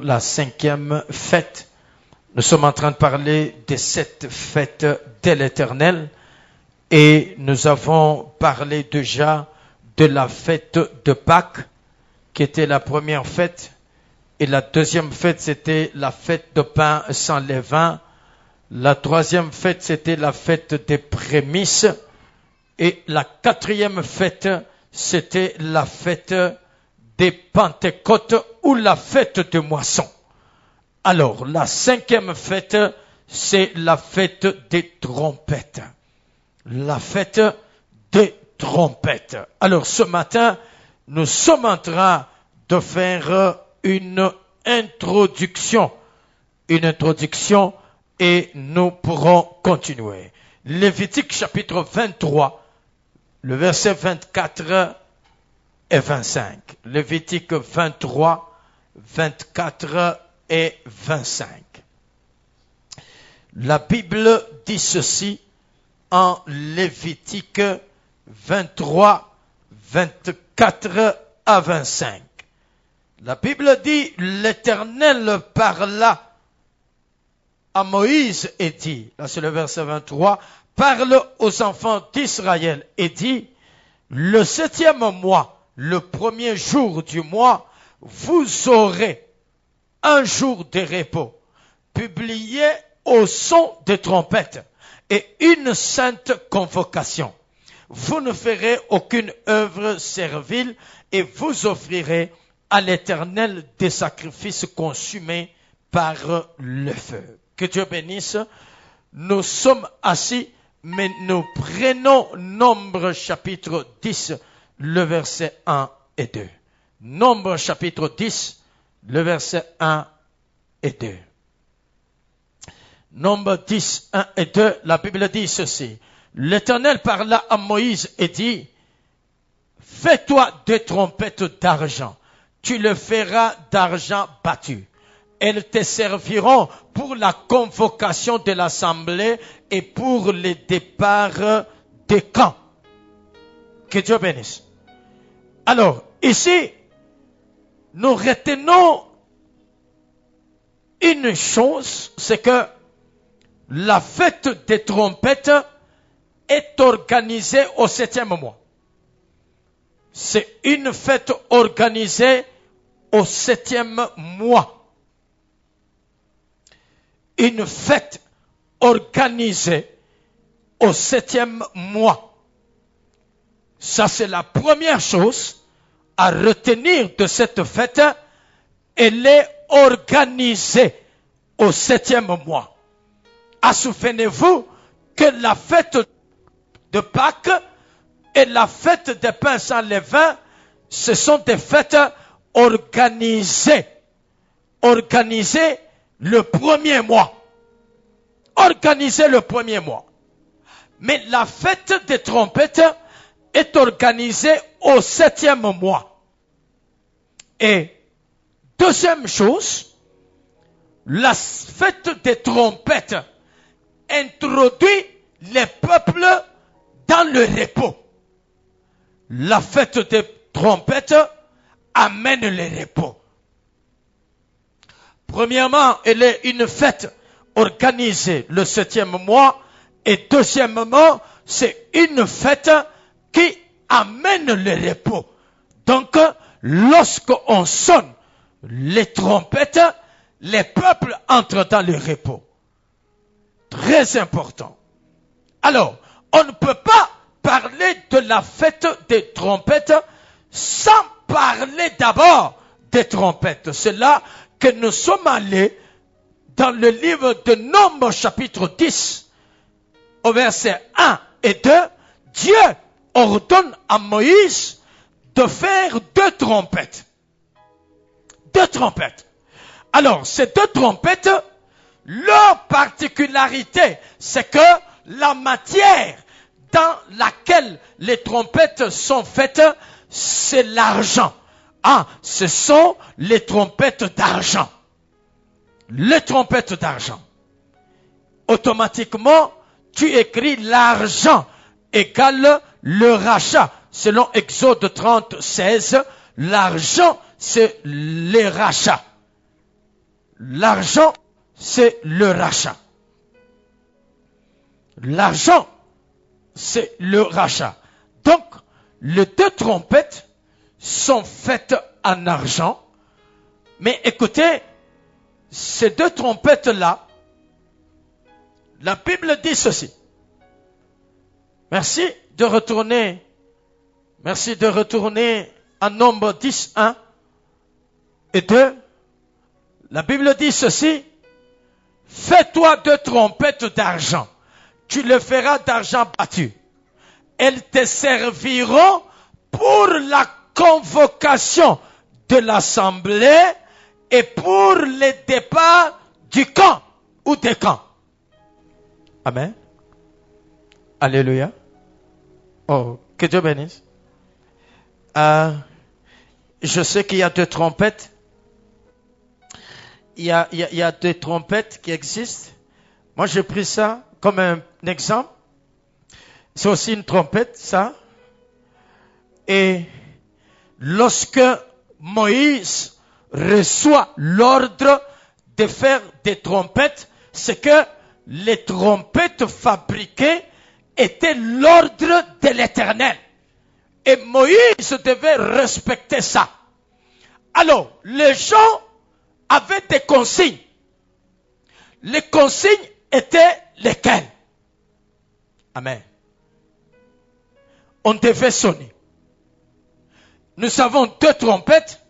faire la 5e fête. Nous sommes en train de parler des 7 fêtes de l'Éternel et nous avons parlé déjà de la fête de Pâques qui était la première fête et la deuxième fête c'était la fête de pain sans levain. La troisième fête c'était la fête des prémices et la 4e fête c'était la fête des Pentecôtes ou la fête de moisson. Alors, la 5e fête, c'est la fête des trompettes. La fête des trompettes. Alors, ce matin, nous sommes en train de faire une introduction. Une introduction et nous pourrons continuer. Lévitique chapitre 23, le verset 24 et 25. Lévitique 23, 24 et 25. La Bible dit ceci en Lévitique 23, 24 à 25. La Bible dit, l'Éternel parla à Moïse et dit, là c'est le verset 23, parle aux enfants d'Israël et dit, le 7e mois, le premier jour du mois, vous aurez un jour de repos, publié au son des trompettes et une sainte convocation. Vous ne ferez aucune œuvre servile et vous offrirez à l'Éternel des sacrifices consumés par le feu. Que Dieu bénisse. Nous sommes assis, mais nous prenons Nombre chapitre 10, le verset 1 et 2. Nombre chapitre 10, le verset 1 et 2. Nombre 10, 1 et 2, la Bible dit ceci. L'Éternel parla à Moïse et dit, fais-toi des trompettes d'argent. Tu le feras d'argent battu. Elles te serviront pour la convocation de l'assemblée et pour les départs des camps. Que Dieu bénisse. Alors, ici, nous retenons une chose, c'est que la fête des trompettes est organisée au 7e mois. C'est une fête organisée au 7e mois. Une fête organisée au 7e mois. Ça, c'est la première chose à retenir de cette fête. Elle est organisée au 7e mois. Souvenez-vous que la fête de Pâques et la fête des pains sans levain, ce sont des fêtes organisées. Organisées le premier mois. Organisées le premier mois. Mais la fête des trompettes est organisée au 7e mois. Et deuxième chose, la fête des trompettes introduit les peuples dans le repos. La fête des trompettes amène le repos. Premièrement, elle est une fête organisée le 7e mois. Et deuxièmement, c'est une fête qui amène le repos. Donc, lorsqu'on sonne les trompettes, les peuples entrent dans le repos. Très important. Alors, on ne peut pas parler de la fête des trompettes sans parler d'abord des trompettes. C'est là que nous sommes allés dans le livre de Nombre chapitre 10, au verset 1 et 2, Dieu ordonne à Moïse de faire 2 trompettes. 2 trompettes. Alors, ces 2 trompettes, leur particularité, c'est que la matière dans laquelle les trompettes sont faites, c'est l'argent. Ce sont les trompettes d'argent. Les trompettes d'argent. Automatiquement, tu écris l'argent égale le rachat. Selon Exode 30, 16, l'argent, c'est les rachats. l'argent, c'est le rachat. L'argent, c'est le rachat. Donc, les deux trompettes sont faites en argent. Mais écoutez, ces deux trompettes-là, la Bible dit ceci. Merci de retourner à Nombre 10, 1 et 2. La Bible dit ceci. Fais-toi deux trompettes d'argent. Tu le feras d'argent battu. Elles te serviront pour la convocation de l'assemblée et pour le départ du camp ou des camps. Amen. Alléluia. Oh, que Dieu bénisse. Je sais qu'il y a deux trompettes. Il y a deux trompettes qui existent. Moi, j'ai pris ça comme un exemple. C'est aussi une trompette, ça. Et lorsque Moïse reçoit l'ordre de faire des trompettes, c'est que les trompettes fabriquées étaient l'ordre de l'Éternel. Et Moïse devait respecter ça. Alors, les gens avaient des consignes. Les consignes étaient lesquelles? Amen. On devait sonner. Nous avons deux trompettes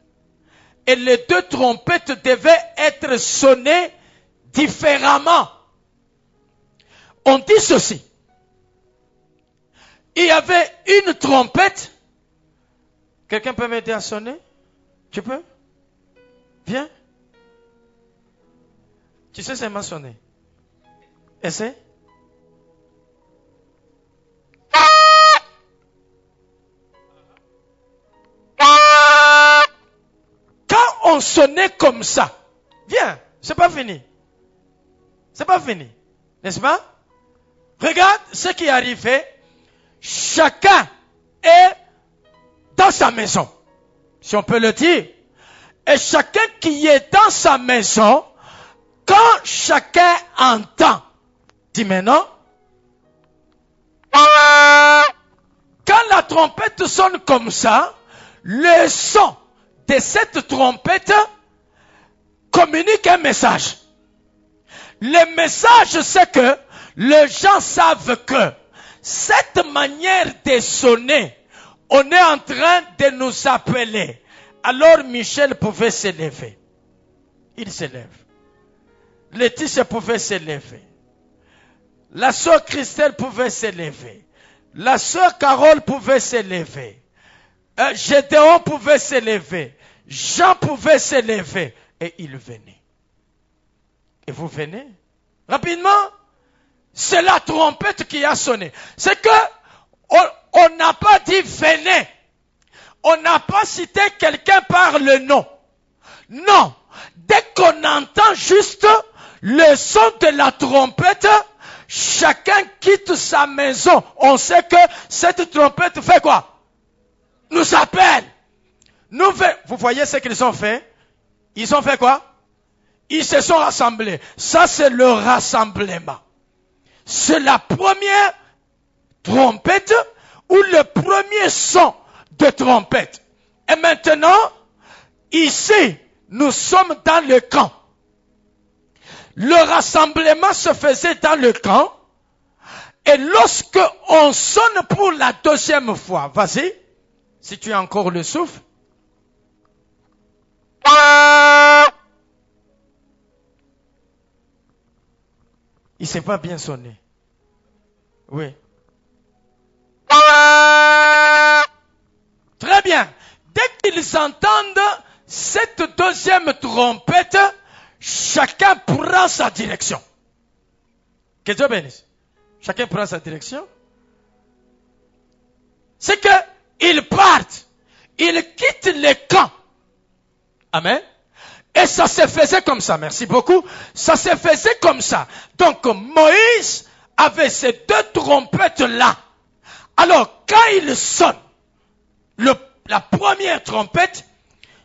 et les deux trompettes devaient être sonnées différemment. On dit ceci. Il y avait une trompette. Quelqu'un peut m'aider à sonner? Tu peux? Viens. Tu sais seulement sonner. Essaie. Quand on sonnait comme ça, viens, c'est pas fini. C'est pas fini. N'est-ce pas? Regarde ce qui est arrivé. Chacun est dans sa maison, si on peut le dire. Et chacun qui est dans sa maison, quand chacun entend, dis maintenant, quand la trompette sonne comme ça, le son de cette trompette communique un message. Le message, c'est que les gens savent que cette manière de sonner, on est en train de nous appeler. Alors Michel pouvait se lever. Il se lève. Laetitia pouvait se lever. La sœur Christelle pouvait se lever. La sœur Carole pouvait se lever. Gédéon pouvait se lever. Jean pouvait se lever. Et il venait. Et vous venez rapidement. C'est la trompette qui a sonné. C'est que on n'a pas dit venez. On n'a pas cité quelqu'un par le nom. Non. Dès qu'on entend juste le son de la trompette, chacun quitte sa maison. On sait que cette trompette fait quoi? Nous appelle. Vous voyez ce qu'ils ont fait? Ils ont fait quoi? Ils se sont rassemblés. Ça, c'est le rassemblement. C'est la première trompette ou le premier son de trompette. Et maintenant, ici, nous sommes dans le camp. Le rassemblement se faisait dans le camp. Et lorsque on sonne pour la deuxième fois, vas-y, si tu as encore le souffle. Il ne s'est pas bien sonné. Oui. Très bien. Dès qu'ils entendent cette deuxième trompette, chacun prend sa direction. Que Dieu bénisse. Chacun prend sa direction. C'est qu'ils partent. Ils quittent le camp. Amen. Et ça se faisait comme ça. Merci beaucoup. Ça se faisait comme ça. Donc Moïse avait ces deux trompettes-là. Alors quand il sonne, la première trompette,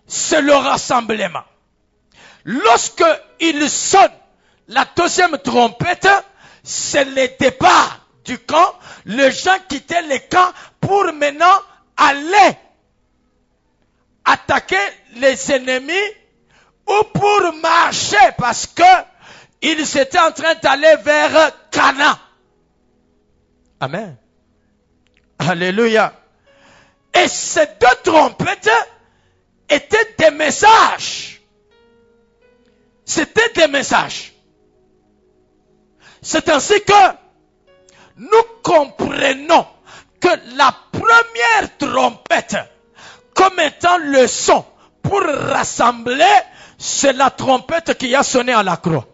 c'est le rassemblement. lorsque il sonne la deuxième trompette, c'est le départ du camp. Les gens quittaient le camp pour maintenant aller attaquer les ennemis ou pour marcher parce que ils étaient en train d'aller vers Canaan. Amen. Alléluia. Et ces deux trompettes étaient des messages. C'était des messages. C'est ainsi que nous comprenons que la première trompette, comme étant le son pour rassembler, c'est la trompette qui a sonné à la croix.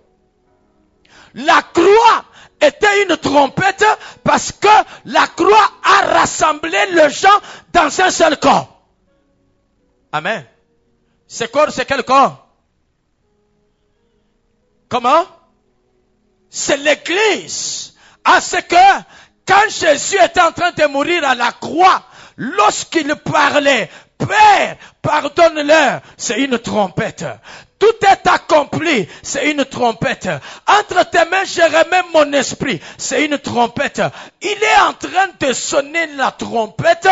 La croix était une trompette parce que la croix a rassemblé les gens dans un seul corps. Amen. Ce corps, c'est quel corps? Comment? C'est l'église. À ce que, quand Jésus était en train de mourir à la croix, lorsqu'il parlait, Père, pardonne-leur, c'est une trompette. Tout est accompli, c'est une trompette. Entre tes mains, je remets mon esprit, c'est une trompette. Il est en train de sonner la trompette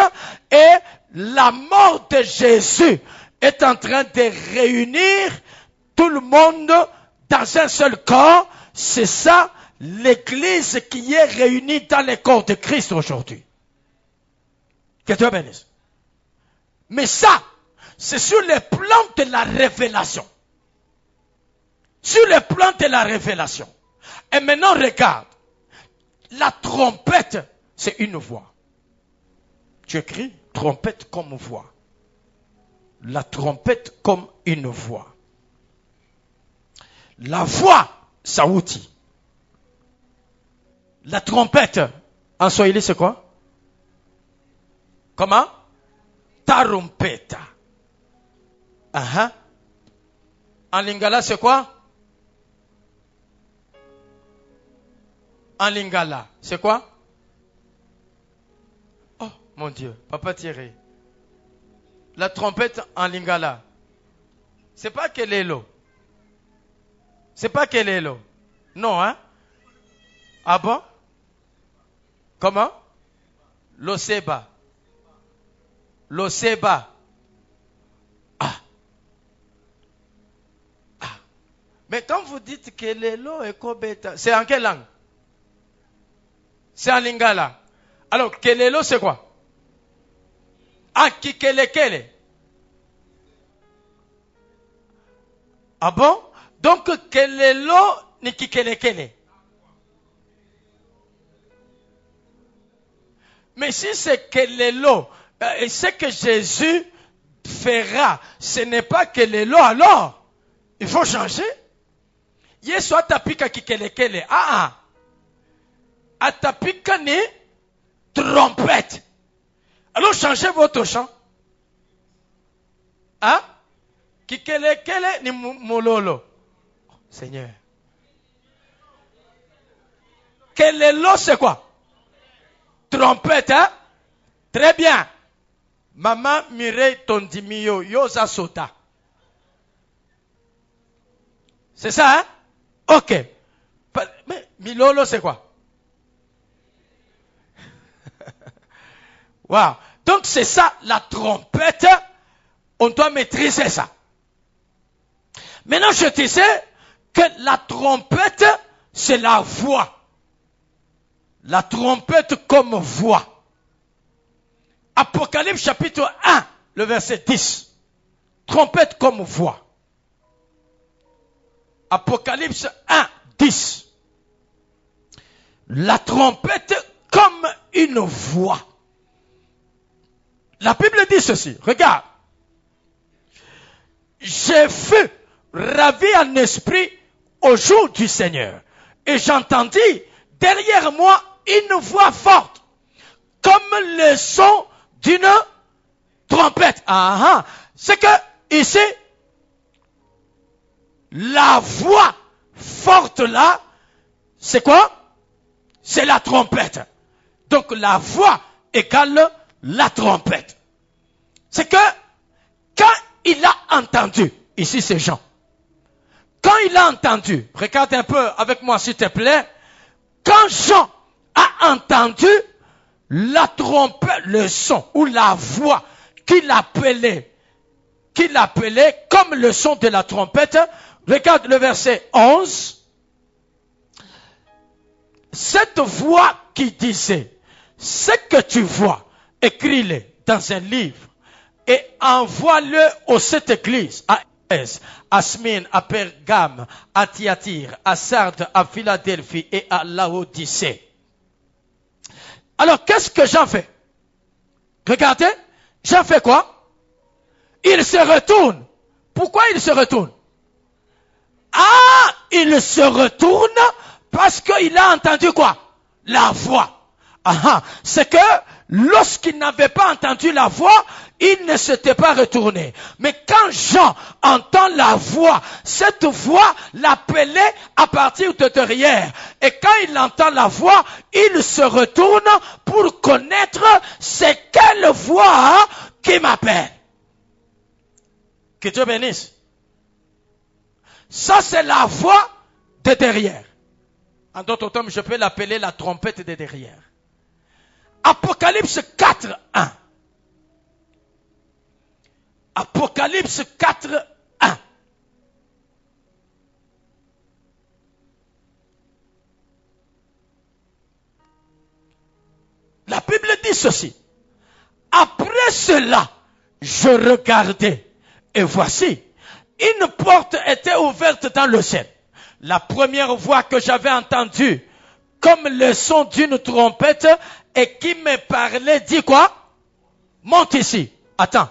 et la mort de Jésus est en train de réunir tout le monde dans un seul corps. C'est ça, l'église qui est réunie dans le corps de Christ aujourd'hui. Que Dieu bénisse. Mais ça, c'est sur le plan de la révélation. Sur le plan de la révélation. Et maintenant, regarde. La trompette, c'est une voix. Tu écris trompette comme voix. La trompette comme une voix. La voix, ça outil. La trompette, en swahili, c'est quoi? Comment? Tarumpeta. En lingala, c'est quoi? En lingala, c'est quoi? Oh, mon Dieu, Papa Thierry. La trompette en lingala. C'est pas kelelo. C'est pas kelelo. Non, hein? Ah bon? Comment? Loseba. Loseba. Mais quand vous dites que lelo et kobeta, c'est en quelle langue? C'est en lingala. Alors, kelelo, c'est quoi? Kikelekele. Ah bon? Donc, kelelo ni kikelekele. Mais si c'est kelelo, ce que Jésus fera, ce n'est pas kelelo, alors, il faut changer. Yesu atapika kikelekele. Atapika ni trompette. Alors changez votre chant. Kikelekele ni mololo. Seigneur. Kelelo c'est quoi? Trompette, hein? Très bien. Maman Mireille Tondimio, Yosa Sota. C'est ça, hein? Ok. Mais Milolo, c'est quoi? Wow. Donc c'est ça, la trompette. On doit maîtriser ça. Maintenant, je disais que la trompette, c'est la voix. La trompette comme voix. Apocalypse chapitre 1, le verset 10. Trompette comme voix. Apocalypse 1, 10. La trompette comme une voix. La Bible dit ceci. Regarde. J'ai fus ravi en esprit au jour du Seigneur. Et j'entendis derrière moi une voix forte. Comme le son d'une trompette. C'est que ici, la voix forte là, c'est quoi? C'est la trompette. Donc la voix égale la trompette. C'est que quand il a entendu, ici c'est Jean, quand il a entendu, regarde un peu avec moi s'il te plaît, quand Jean a entendu la trompette, le son ou la voix qu'il appelait comme le son de la trompette, regarde le verset 11. Cette voix qui disait, ce que tu vois, écris-le dans un livre et envoie-le aux 7 églises, à Éphèse, à Smyrne, à Pergame, à Thyatire, à Sardes, à Philadelphie et à Laodicée. Alors, qu'est-ce que Jean fait? Regardez, Jean fait quoi? Il se retourne. Pourquoi il se retourne? Ah, il se retourne parce qu'il a entendu quoi? La voix. Ah, c'est que lorsqu'il n'avait pas entendu la voix, il ne s'était pas retourné. Mais quand Jean entend la voix, cette voix l'appelait à partir de derrière. Et quand il entend la voix, il se retourne pour connaître c'est quelle voix qui m'appelle. Que Dieu bénisse. Ça, c'est la voix de derrière. En d'autres termes, je peux l'appeler la trompette de derrière. Apocalypse 4, 1. Apocalypse 4, 1. La Bible dit ceci. Après cela, je regardais et voici, une porte était ouverte dans le ciel. La première voix que j'avais entendue, comme le son d'une trompette, et qui me parlait, dit quoi? Monte ici. Attends.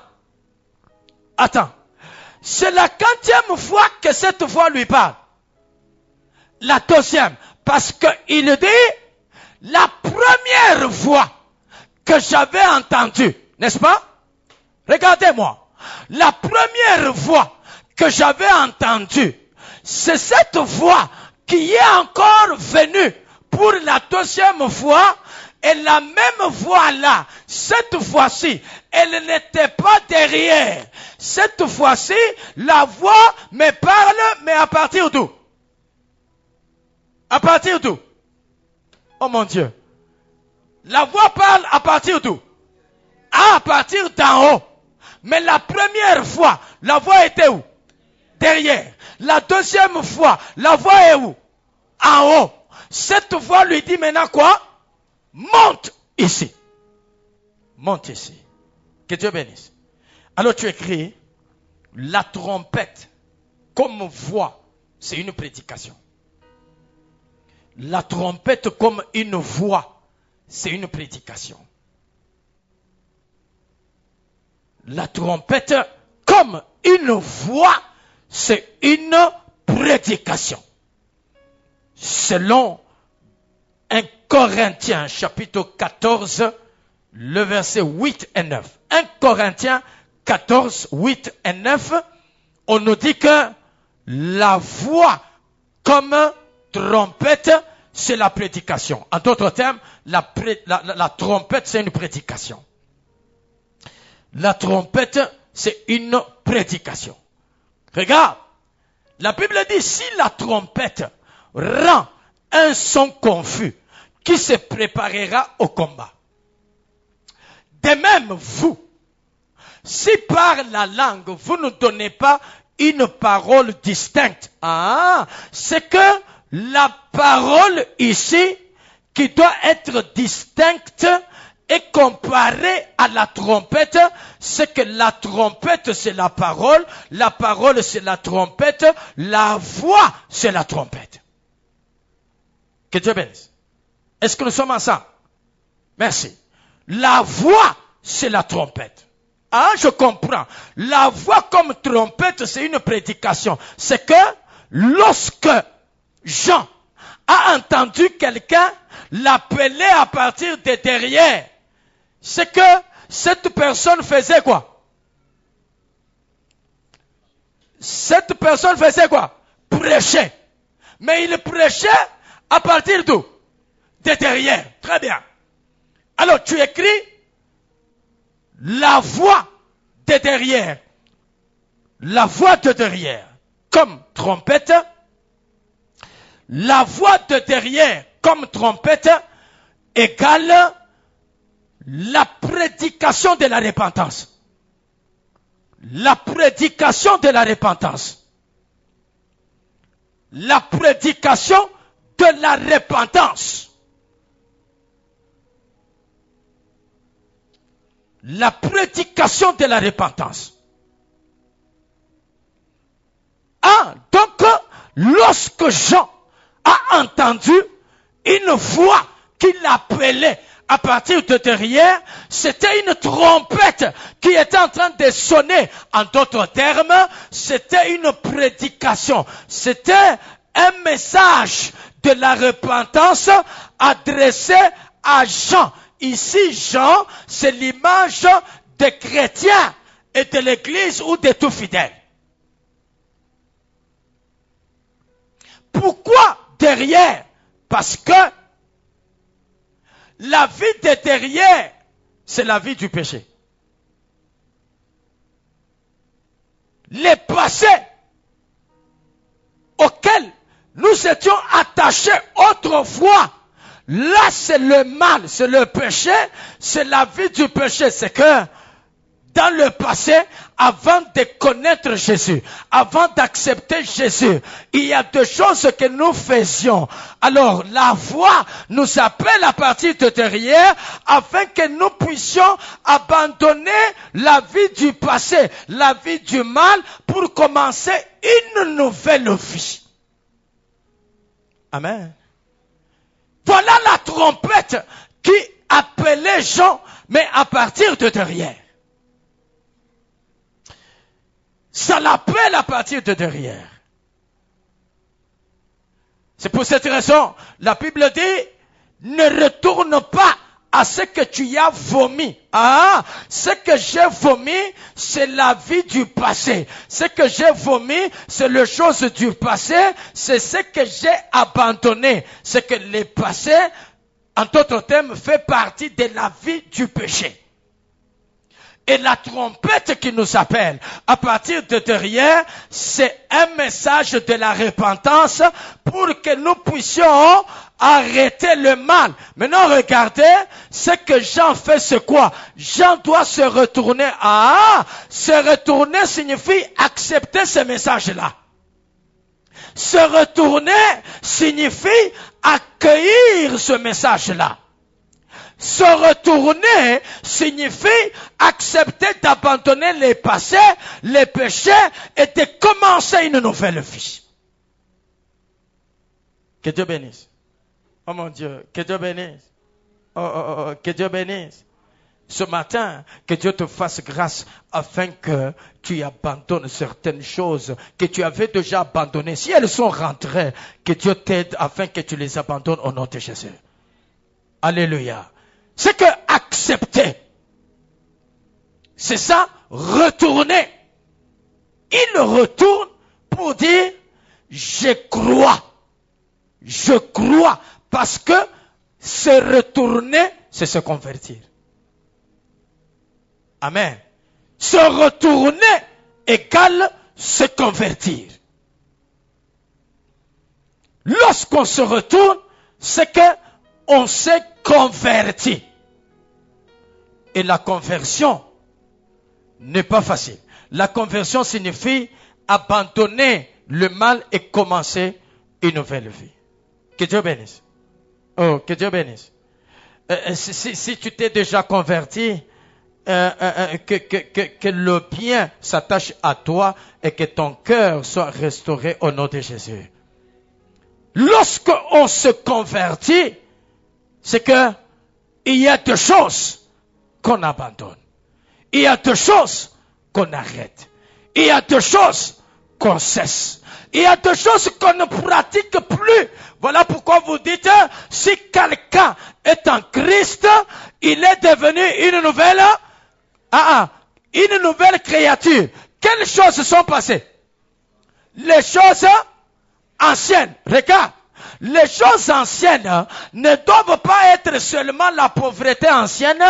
C'est la 4e fois que cette voix lui parle. La 2e, parce qu'il dit, la première voix que j'avais entendue, n'est-ce pas? Regardez-moi. La première voix que j'avais entendue, c'est cette voix qui est encore venue pour la 2e fois, et la même voix là, cette fois-ci, elle n'était pas derrière. Cette fois-ci, la voix me parle, mais à partir d'où? À partir d'où? Oh mon Dieu. La voix parle à partir d'où? À partir d'en haut. Mais la première fois, la voix était où? Derrière. La 2e fois, la voix est où? En haut. Cette voix lui dit maintenant quoi? Monte ici. Monte ici. Que Dieu bénisse. Alors tu écris, la trompette comme voix, c'est une prédication. La trompette comme une voix, c'est une prédication. La trompette comme une voix, c'est une prédication. Selon 1 Corinthiens chapitre 14, le verset 8 et 9. 1 Corinthiens 14, 8 et 9, on nous dit que la voix comme trompette, c'est la prédication. En d'autres termes, la trompette, c'est une prédication. La trompette, c'est une prédication. Regarde, la Bible dit, si la trompette rend un son confus, qui se préparera au combat. De même, vous, si par la langue, vous ne donnez pas une parole distincte, c'est que la parole ici, qui doit être distincte et comparée à la trompette, c'est que la trompette c'est la parole c'est la trompette, la voix c'est la trompette. Que Dieu bénisse. Est-ce que nous sommes ensemble? Merci. La voix c'est la trompette. Je comprends. La voix comme trompette c'est une prédication. C'est que lorsque Jean a entendu quelqu'un l'appeler à partir de derrière, c'est que cette personne faisait quoi? Cette personne faisait quoi? Prêchait. Mais il prêchait à partir d'où? De derrière. Très bien. Alors tu écris la voix de derrière. La voix de derrière. comme trompette, la voix de derrière comme trompette égale la prédication de la repentance. La prédication de la repentance. La prédication de la repentance. La prédication de la repentance. Ah, donc, lorsque Jean a entendu une voix qui l'appelait à partir de derrière, c'était une trompette qui était en train de sonner. En d'autres termes, c'était une prédication. C'était un message de la repentance adressé à Jean. Ici, Jean, c'est l'image des chrétiens et de l'Église ou de tout fidèle. Pourquoi derrière? Parce que la vie de derrière, c'est la vie du péché. Les passés auxquels nous étions attachés autrefois, là c'est le mal, c'est le péché, c'est la vie du péché. C'est que dans le passé, avant de connaître Jésus, avant d'accepter Jésus, il y a deux choses que nous faisions. Alors, la voix nous appelle à partir de derrière afin que nous puissions abandonner la vie du passé, la vie du mal, pour commencer une nouvelle vie. Amen. Voilà la trompette qui appelait Jean, mais à partir de derrière. Ça l'appelle à partir de derrière. C'est pour cette raison, la Bible dit, ne retourne pas à ce que tu as vomi. Ah, ce que j'ai vomi, c'est la vie du passé. Ce que j'ai vomi, c'est les choses du passé, c'est ce que j'ai abandonné. C'est que le passé, en d'autres termes, fait partie de la vie du péché. Et la trompette qui nous appelle à partir de derrière, c'est un message de la repentance pour que nous puissions arrêter le mal. Maintenant, regardez, ce que Jean fait, c'est quoi? Jean doit se retourner. Ah, se retourner signifie accepter ce message-là. Se retourner signifie accueillir ce message-là. Se retourner signifie accepter d'abandonner les passés, les péchés et de commencer une nouvelle vie. Que Dieu bénisse. Oh mon Dieu, que Dieu bénisse. Que Dieu bénisse. Ce matin, que Dieu te fasse grâce afin que tu abandonnes certaines choses que tu avais déjà abandonnées. Si elles sont rentrées, que Dieu t'aide afin que tu les abandonnes au nom de Jésus. Alléluia. C'est que accepter, c'est ça, retourner. Il retourne pour dire, je crois, parce que se retourner, c'est se convertir. Amen. Se retourner égale se convertir. Lorsqu'on se retourne, c'est que on s'est converti. Et la conversion n'est pas facile. La conversion signifie abandonner le mal et commencer une nouvelle vie. Que Dieu bénisse. Oh, que Dieu bénisse. Si tu t'es déjà converti, que le bien s'attache à toi et que ton cœur soit restauré au nom de Jésus. Lorsque on se convertit, c'est que il y a deux choses qu'on abandonne. Il y a deux choses qu'on arrête. Il y a deux choses qu'on cesse. Il y a deux choses qu'on ne pratique plus. Voilà pourquoi vous dites, si quelqu'un est en Christ, il est devenu une nouvelle créature. Quelles choses sont passées? Les choses anciennes. Regarde, Les choses anciennes ne doivent pas être seulement la pauvreté ancienne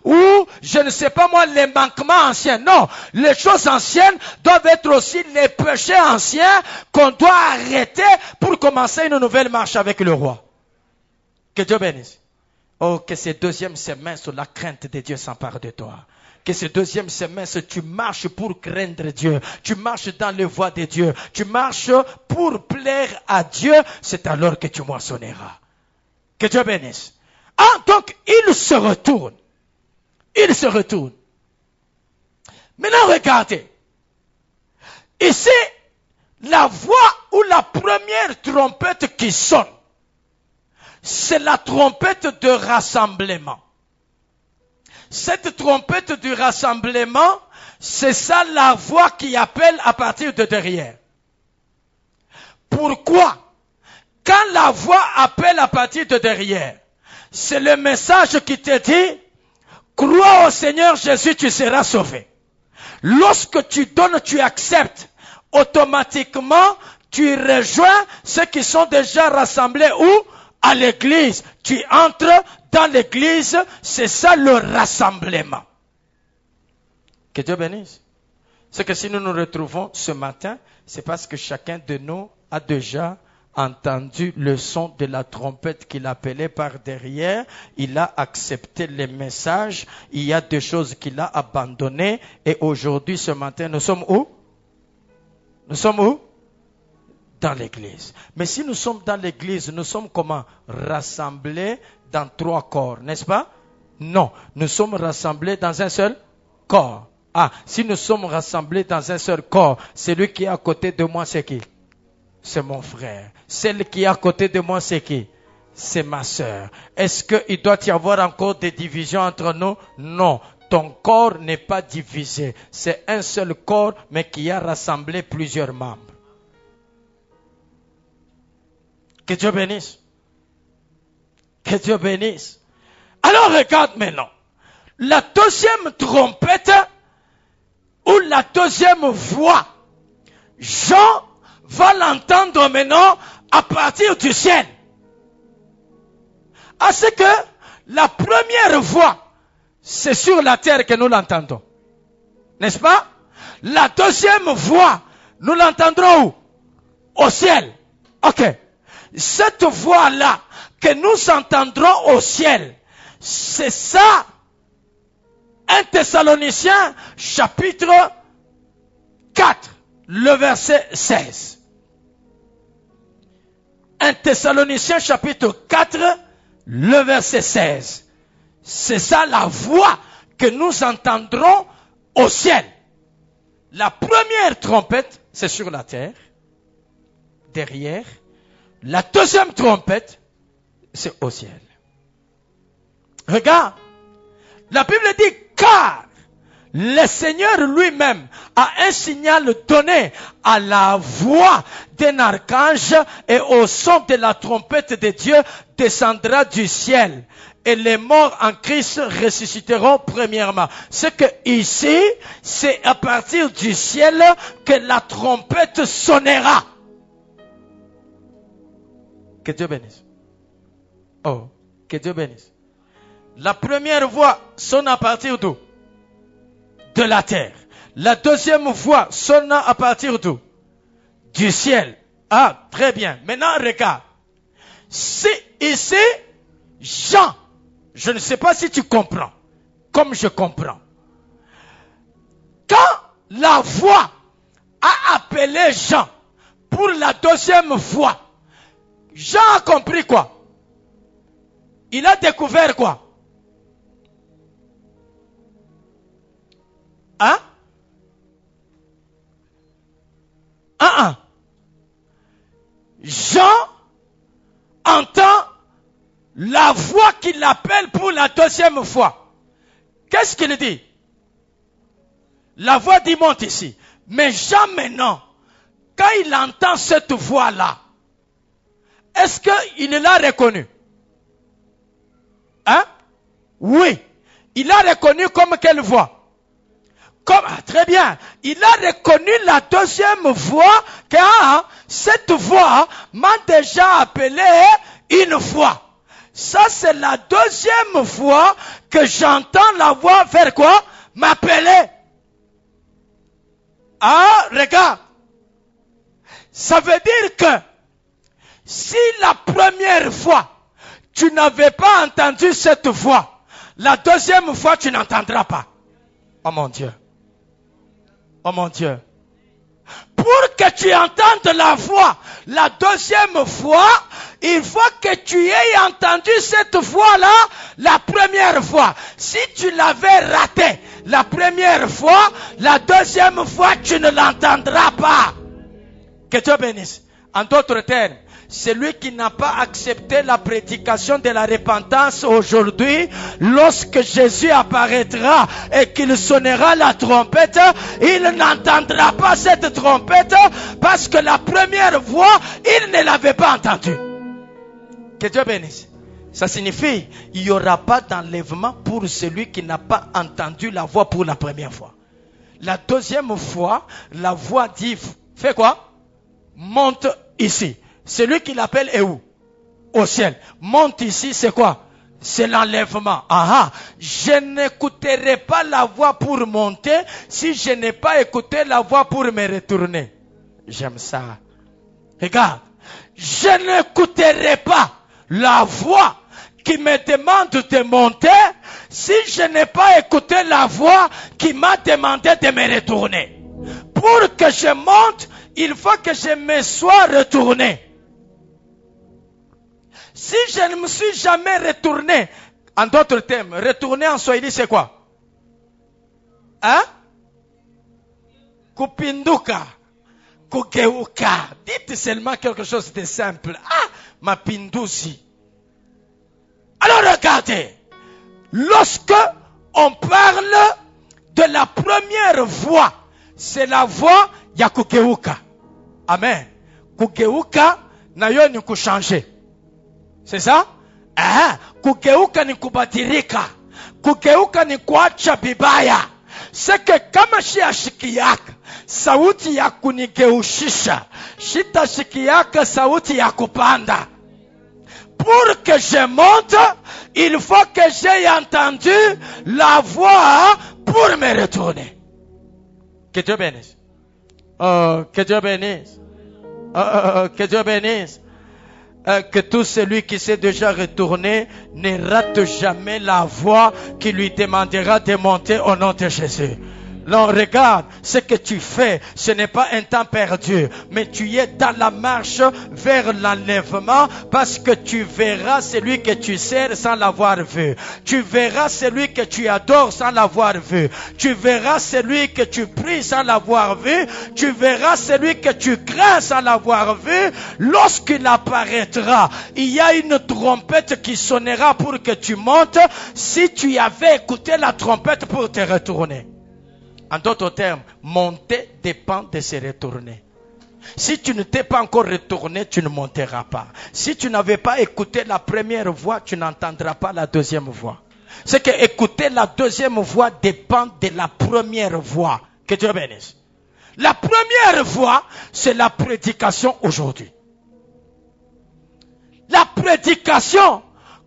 ou, je ne sais pas moi, les manquements anciens. Non, les choses anciennes doivent être aussi les péchés anciens qu'on doit arrêter pour commencer une nouvelle marche avec le roi. Que Dieu bénisse. Oh, que ce deuxième semestre, la crainte de Dieu s'empare de toi. Que ce deuxième semestre, tu marches pour craindre Dieu. Tu marches dans les voies de Dieu. Tu marches pour plaire à Dieu. C'est alors que tu moissonneras. Que Dieu bénisse. Ah, donc, il se retourne. Il se retourne. Maintenant, regardez. Ici, la voix ou la première trompette qui sonne, c'est la trompette de rassemblement. Cette trompette du rassemblement, c'est ça la voix qui appelle à partir de derrière. Pourquoi? Quand la voix appelle à partir de derrière, c'est le message qui te dit, crois au Seigneur Jésus, tu seras sauvé. Lorsque tu donnes, tu acceptes, automatiquement, tu rejoins ceux qui sont déjà rassemblés où? À l'église. Tu entres dans l'église, c'est ça le rassemblement. Que Dieu bénisse. C'est que si nous nous retrouvons ce matin, c'est parce que chacun de nous a déjà entendu le son de la trompette qu'il appelait par derrière. Il a accepté les messages. Il y a des choses qu'il a abandonnées. Et aujourd'hui, ce matin, nous sommes où? Nous sommes où? Dans l'église. Mais si nous sommes dans l'église, nous sommes comment? Rassemblés dans 3 corps, n'est-ce pas? Non, nous sommes rassemblés dans un seul corps. Ah, si nous sommes rassemblés dans un seul corps, celui qui est à côté de moi, c'est qui? C'est mon frère. Celle qui est à côté de moi, c'est qui? C'est ma sœur. Est-ce qu'il doit y avoir encore des divisions entre nous? Non. Ton corps n'est pas divisé. C'est un seul corps, mais qui a rassemblé plusieurs membres. Que Dieu bénisse. Que Dieu bénisse. Alors regarde maintenant. La deuxième trompette ou la deuxième voix. Jean va l'entendre maintenant à partir du ciel. À ce que la première voix, c'est sur la terre que nous l'entendons. N'est-ce pas? La deuxième voix, nous l'entendrons où? Au ciel. Ok. Cette voix-là que nous entendrons au ciel, c'est ça, 1 Thessaloniciens chapitre 4, le verset 16. 1 Thessaloniciens chapitre 4, le verset 16. C'est ça la voix que nous entendrons au ciel. La première trompette, c'est sur la terre, derrière. La deuxième trompette, c'est au ciel. Regarde, la Bible dit, car le Seigneur lui-même a un signal donné à la voix d'un archange et au son de la trompette de Dieu descendra du ciel. Et les morts en Christ ressusciteront premièrement. C'est que ici, c'est à partir du ciel que la trompette sonnera. Que Dieu bénisse. Oh, que Dieu bénisse. La première voix sonne à partir d'où? De la terre. La deuxième voix sonne à partir d'où? Du ciel. Ah, très bien. Maintenant, regarde. Si ici, Jean, je ne sais pas si tu comprends, comme je comprends. Quand la voix a appelé Jean pour la deuxième fois, Jean a compris quoi? Il a découvert quoi? Hein? Jean entend la voix qui l'appelle pour la deuxième fois. Qu'est-ce qu'il dit? La voix dit monte ici. Mais Jean maintenant, quand il entend cette voix-là, est-ce qu'il l'a reconnu? Hein? Oui. Il l'a reconnu comme quelle voix? Très bien. Il a reconnu la deuxième voix, car cette voix m'a déjà appelé une fois. Ça, c'est la deuxième fois que j'entends la voix faire quoi? M'appeler. Ah, regarde. Ça veut dire que si la première fois, tu n'avais pas entendu cette voix, la deuxième fois, tu n'entendras pas. Oh mon Dieu. Oh mon Dieu. Pour que tu entendes la voix la deuxième fois, il faut que tu aies entendu cette voix-là la première fois. Si tu l'avais raté la première fois, la deuxième fois, tu ne l'entendras pas. Que Dieu bénisse. En d'autres termes, celui qui n'a pas accepté la prédication de la repentance aujourd'hui, lorsque Jésus apparaîtra et qu'il sonnera la trompette, il n'entendra pas cette trompette parce que la première voix, il ne l'avait pas entendue. Que Dieu bénisse. Ça signifie, il n'y aura pas d'enlèvement pour celui qui n'a pas entendu la voix pour la première fois. La deuxième fois, la voix dit, fais quoi? Monte ici. Celui qui l'appelle est où? Au ciel. Monte ici, c'est quoi? C'est l'enlèvement. Ah, je n'écouterai pas la voix pour monter si je n'ai pas écouté la voix pour me retourner. J'aime ça. Regarde. Je n'écouterai pas la voix qui me demande de monter si je n'ai pas écouté la voix qui m'a demandé de me retourner. Pour que je monte, il faut que je me sois retourné. Si je ne me suis jamais retourné, en d'autres termes, retourner en Swahili c'est quoi? Hein? Kupinduka, kugeuka. Dites seulement quelque chose de simple. Ah, mapinduzi. Alors regardez, lorsque on parle de la première voix, c'est la voix ya kugeuka. Amen. Kugeuka na yo ni kuchanger. C'est ça? Kugeuka ni kubadilika. Kugeuka ni kuacha bibaya. C'est que kama shiashikiaka sauti ya kunigeushisha, shitashikiaka sauti ya kupanda. Pour que je monte, il faut que j'aie entendu la voix pour me retourner. Que Dieu bénisse. Oh, que Dieu bénisse. Que Dieu bénisse. Que tout celui qui s'est déjà retourné ne rate jamais la voix qui lui demandera de monter au nom de Jésus. Non, regarde, ce que tu fais, ce n'est pas un temps perdu, mais tu es dans la marche vers l'enlèvement parce que tu verras celui que tu sers sans l'avoir vu. Tu verras celui que tu adores sans l'avoir vu. Tu verras celui que tu pries sans l'avoir vu. Tu verras celui que tu crains sans l'avoir vu. Lorsqu'il apparaîtra, il y a une trompette qui sonnera pour que tu montes si tu avais écouté la trompette pour te retourner. En d'autres termes, monter dépend de se retourner. Si tu ne t'es pas encore retourné, tu ne monteras pas. Si tu n'avais pas écouté la première voix, tu n'entendras pas la deuxième voix. C'est que écouter la deuxième voix dépend de la première voix. Que Dieu bénisse. La première voix, c'est la prédication aujourd'hui. La prédication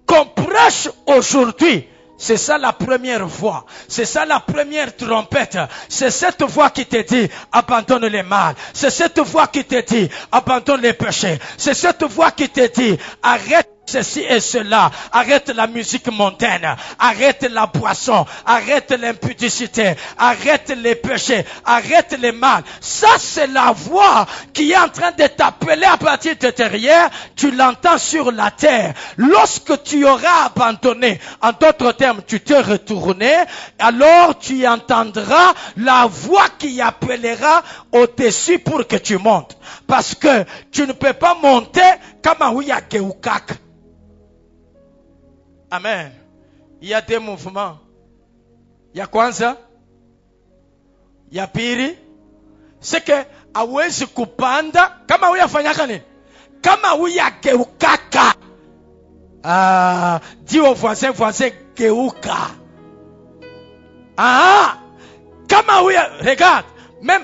qu'on prêche aujourd'hui, c'est ça la première voix. C'est ça la première trompette. C'est cette voix qui te dit, abandonne les mal. C'est cette voix qui te dit, abandonne les péchés. C'est cette voix qui te dit, arrête ceci et cela. Arrête la musique mondaine. Arrête la boisson. Arrête l'impudicité. Arrête les péchés. Arrête les mal. Ça, c'est la voix qui est en train de t'appeler à partir de derrière. Tu l'entends sur la terre. Lorsque tu auras abandonné, en d'autres termes, tu te retourné, alors tu entendras la voix qui appellera au-dessus pour que tu montes. Parce que tu ne peux pas monter comme un Ouyakeoukak. Amen. Il y a des mouvements. Il y a kwanza. Il y a piri. C'est que hawezi kupanda kama huyafanyaka nini? Kama huyageukaka. Dis au voisin geuka. Regarde,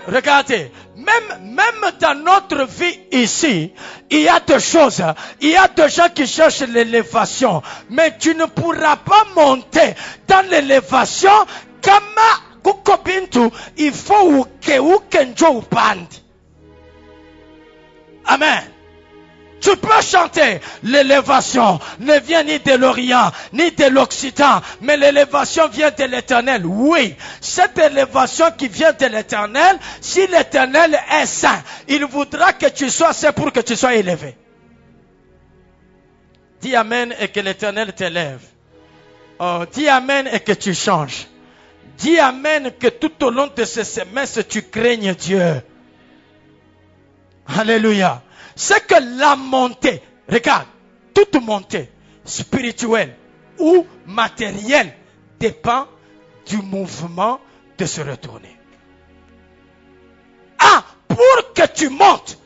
regardez, même dans notre vie ici, il y a des choses, il y a des gens qui cherchent l'élévation, mais tu ne pourras pas monter dans l'élévation kama kukobintu, il faut ukenjo upandi. Amen. Tu peux chanter, l'élévation ne vient ni de l'Orient, ni de l'Occident, mais l'élévation vient de l'Éternel. Oui, cette élévation qui vient de l'Éternel, si l'Éternel est saint, il voudra que tu sois saint pour que tu sois élevé. Dis Amen et que l'Éternel t'élève. Oh, dis Amen et que tu changes. Dis Amen que tout au long de ce semestre, tu craignes Dieu. Alléluia. C'est que la montée, regarde, toute montée spirituelle ou matérielle dépend du mouvement de se retourner. Ah, pour que tu montes,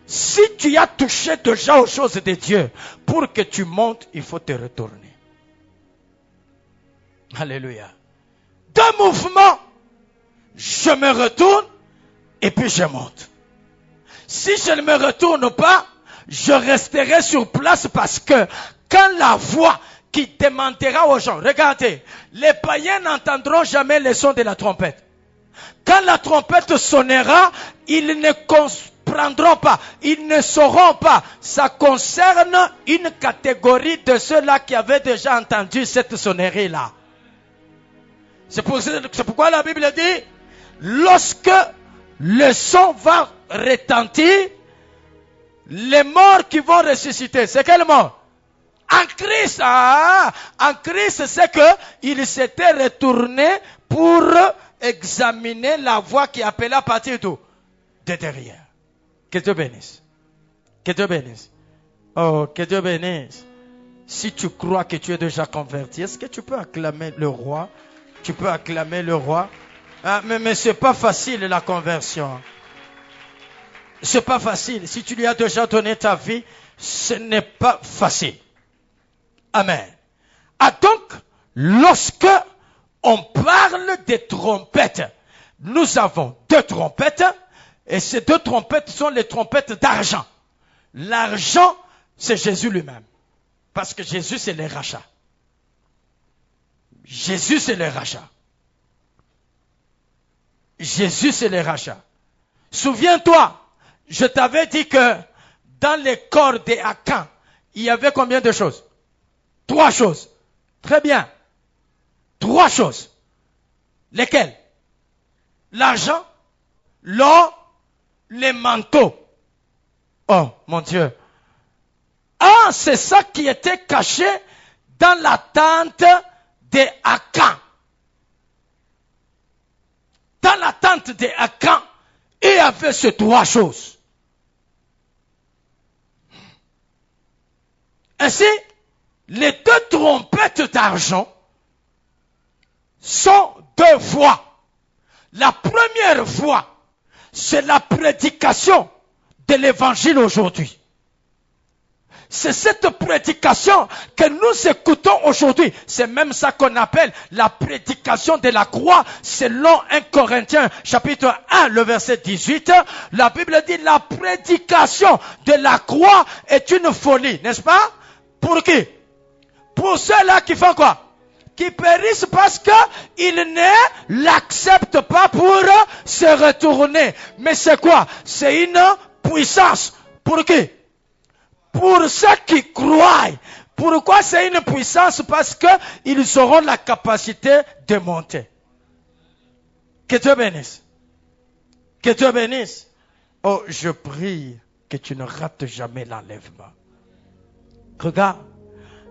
si tu as touché déjà aux choses de Dieu, pour que tu montes, il faut te retourner. Alléluia. Deux mouvements, je me retourne et puis je monte. Si je ne me retourne pas, je resterai sur place parce que quand la voix qui demandera aux gens, regardez, les païens n'entendront jamais le son de la trompette. Quand la trompette sonnera, ils ne comprendront pas, ils ne sauront pas. Ça concerne une catégorie de ceux-là qui avaient déjà entendu cette sonnerie-là. C'est pourquoi la Bible dit, lorsque le son va retentir, les morts qui vont ressusciter, c'est quel mort? En Christ, en Christ, c'est que il s'était retourné pour examiner la voix qui appelait à partir d'où? De derrière. Que Dieu bénisse. Que Dieu bénisse. Oh, que Dieu bénisse. Si tu crois que tu es déjà converti, est-ce que tu peux acclamer le roi? Tu peux acclamer le roi? Ah, mais ce n'est pas facile la conversion. Ce n'est pas facile. Si tu lui as déjà donné ta vie, ce n'est pas facile. Amen. Ah donc, lorsque on parle des trompettes, nous avons deux trompettes, et ces deux trompettes sont les trompettes d'argent. L'argent, c'est Jésus lui-même. Parce que Jésus, c'est le rachat. Jésus, c'est le rachat. Jésus, c'est le rachat. Souviens-toi, je t'avais dit que dans les corps des Acans, il y avait combien de choses? 3 choses. Très bien. 3 choses. Lesquelles? L'argent, l'or, les manteaux. Oh, mon Dieu. Ah, c'est ça qui était caché dans la tente des Acans. Dans la tente des Acans, il y avait ces 3 choses. Ainsi, les 2 trompettes d'argent sont 2 voix. La première voix, c'est la prédication de l'évangile aujourd'hui. C'est cette prédication que nous écoutons aujourd'hui. C'est même ça qu'on appelle la prédication de la croix. Selon 1 Corinthiens chapitre 1, le verset 18, la Bible dit la prédication de la croix est une folie, n'est-ce pas? Pour qui? Pour ceux-là qui font quoi? Qui périssent parce qu'ils ne l'acceptent pas pour se retourner. Mais c'est quoi? C'est une puissance. Pour qui? Pour ceux qui croient. Pourquoi c'est une puissance? Parce qu'ils auront la capacité de monter. Que Dieu bénisse. Que Dieu bénisse. Oh, je prie que tu ne rates jamais l'enlèvement. Regarde,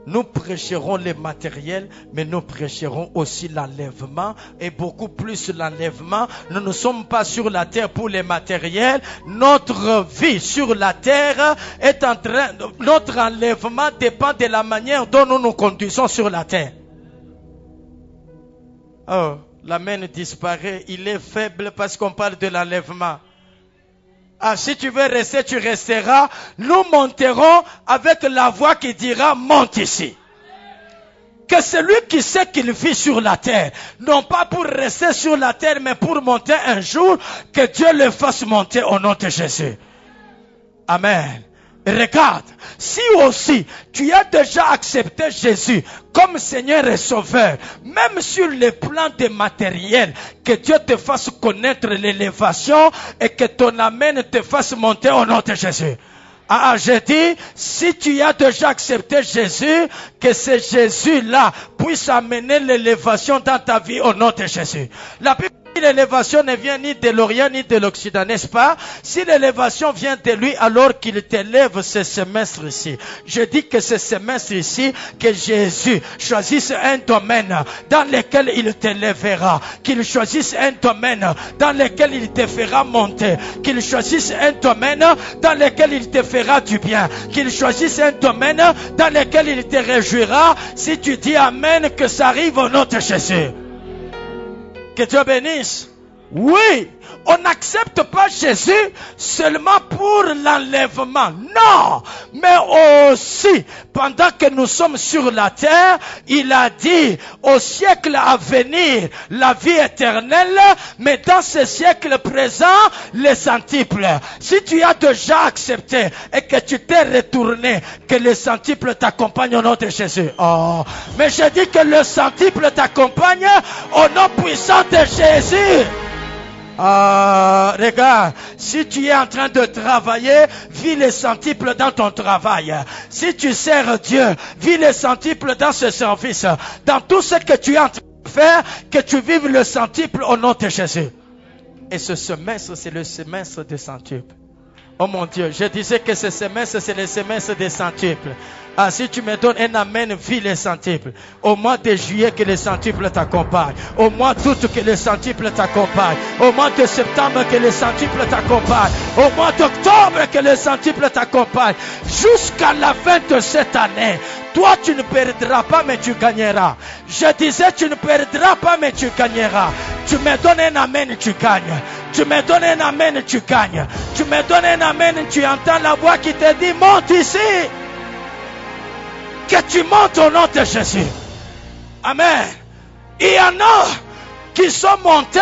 nous prêcherons les matériels, mais nous prêcherons aussi l'enlèvement, et beaucoup plus l'enlèvement. Nous ne sommes pas sur la terre pour les matériels. Notre vie sur la terre est en train, notre enlèvement dépend de la manière dont nous nous conduisons sur la terre. Oh, la main disparaît, il est faible parce qu'on parle de l'enlèvement. Ah, si tu veux rester, tu resteras. Nous monterons avec la voix qui dira, monte ici. Que que celui qui sait qu'il vit sur la terre, non pas pour rester sur la terre, mais pour monter un jour, que Dieu le fasse monter au nom de Jésus. Amen. Regarde, si aussi tu as déjà accepté Jésus comme Seigneur et Sauveur, même sur le plan des matériels, que Dieu te fasse connaître l'élévation et que ton Amen te fasse monter au nom de Jésus. Je dis, si tu as déjà accepté Jésus, que ce Jésus-là puisse amener l'élévation dans ta vie au nom de Jésus. La Bible dit l'élévation ne vient ni de l'Orient ni de l'Occident, n'est-ce pas? Si l'élévation vient de lui, alors qu'il t'élève ce semestre ici. Je dis que ce semestre ici, que Jésus choisisse un domaine dans lequel il t'élèvera, qu'il choisisse un domaine dans lequel il te fera monter, qu'il choisisse un domaine dans lequel il te fera du bien, qu'il choisisse un domaine dans lequel il te réjouira. Si tu dis Amen, que ça arrive au nom de Jésus. Que Dieu bénisse. Oui, on n'accepte pas Jésus seulement pour l'enlèvement. Non, mais aussi, pendant que nous sommes sur la terre, il a dit au siècle à venir, la vie éternelle, mais dans ce siècle présent, les centuples. Si tu as déjà accepté et que tu t'es retourné, que les centuples t'accompagnent au nom de Jésus. Oh, mais je dis que le centuple t'accompagne au nom puissant de Jésus. Regarde, si tu es en train de travailler, vis les centuples dans ton travail. Si tu sers Dieu, vis les centuples dans ce service. Dans tout ce que tu es en train de faire, que tu vives le centuple au nom de Jésus. Et ce semestre, c'est le semestre des centuples. Oh mon Dieu, je disais que ce semestre, c'est le semestre des centuples. Si tu me donnes un amen, vis les centuples. Au mois de juillet, que les centuples t'accompagnent. Au mois d'août, que les centuples t'accompagnent. Au mois de septembre, que les centuples t'accompagnent. Au mois d'octobre, que les centuples t'accompagnent. Jusqu'à la fin de cette année. Toi, tu ne perdras pas, mais tu gagneras. Je disais, tu ne perdras pas, mais tu gagneras. Tu me donnes un amen, tu gagnes. Tu me donnes un amen, tu gagnes. Tu me donnes un amen, tu entends la voix qui te dit, monte ici. Que tu montes au nom de Jésus. Amen. Il y en a qui sont montés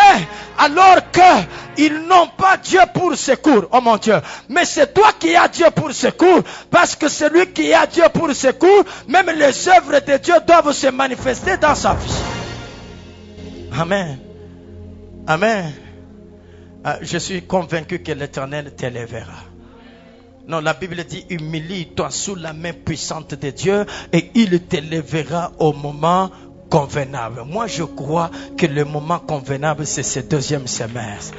alors qu'ils n'ont pas Dieu pour secours. Oh mon Dieu. Mais c'est toi qui as Dieu pour secours. Parce que celui qui a Dieu pour secours, même les œuvres de Dieu doivent se manifester dans sa vie. Amen. Amen. Je suis convaincu que l'Éternel t'élèvera. Non, la Bible dit, humilie-toi sous la main puissante de Dieu et il t'élèvera au moment convenable. Moi, je crois que le moment convenable, c'est ce deuxième semestre.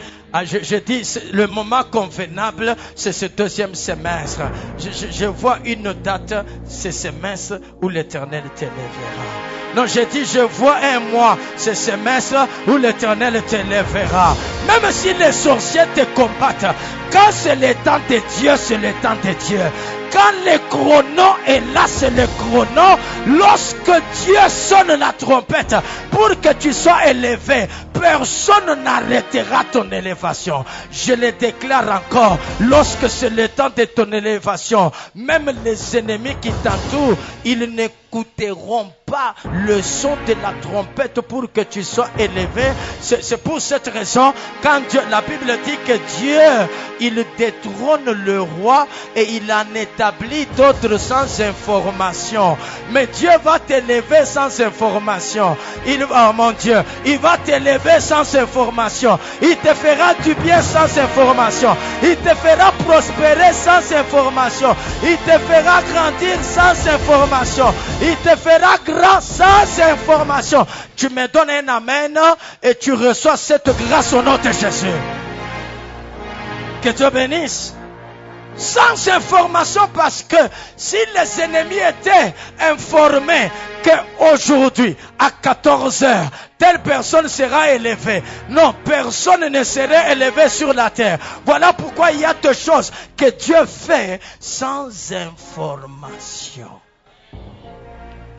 Je dis, le moment convenable, c'est ce deuxième semestre. Je vois une date, ce semestre où l'Éternel t'élèvera. Non, j'ai dit, je vois un mois, ce semestre où l'Éternel t'élèvera. Même si les sorciers te combattent, quand c'est le temps de Dieu, c'est le temps de Dieu. Quand le chrono est là, c'est le chrono. Lorsque Dieu sonne la trompette pour que tu sois élevé, personne n'arrêtera ton élévation. Je le déclare encore, lorsque c'est le temps de ton élévation, même les ennemis qui t'entourent, ils n'écouteront pas le son de la trompette pour que tu sois élevé. C'est pour cette raison, quand Dieu, la Bible dit que Dieu, il détrône le roi et il en établit d'autres sans information. Mais Dieu va t'élever sans information. Oh mon Dieu, il va t'élever sans information. Il te fera du bien sans information. Il te fera prospérer sans information. Il te fera grandir sans information. Il te fera grand sans information. Tu me donnes un amen et tu reçois cette grâce au nom de Jésus. Que Dieu bénisse. Sans information, parce que si les ennemis étaient informés qu'aujourd'hui, à 14 heures, telle personne sera élevée. Non, personne ne serait élevé sur la terre. Voilà pourquoi il y a deux choses que Dieu fait sans information.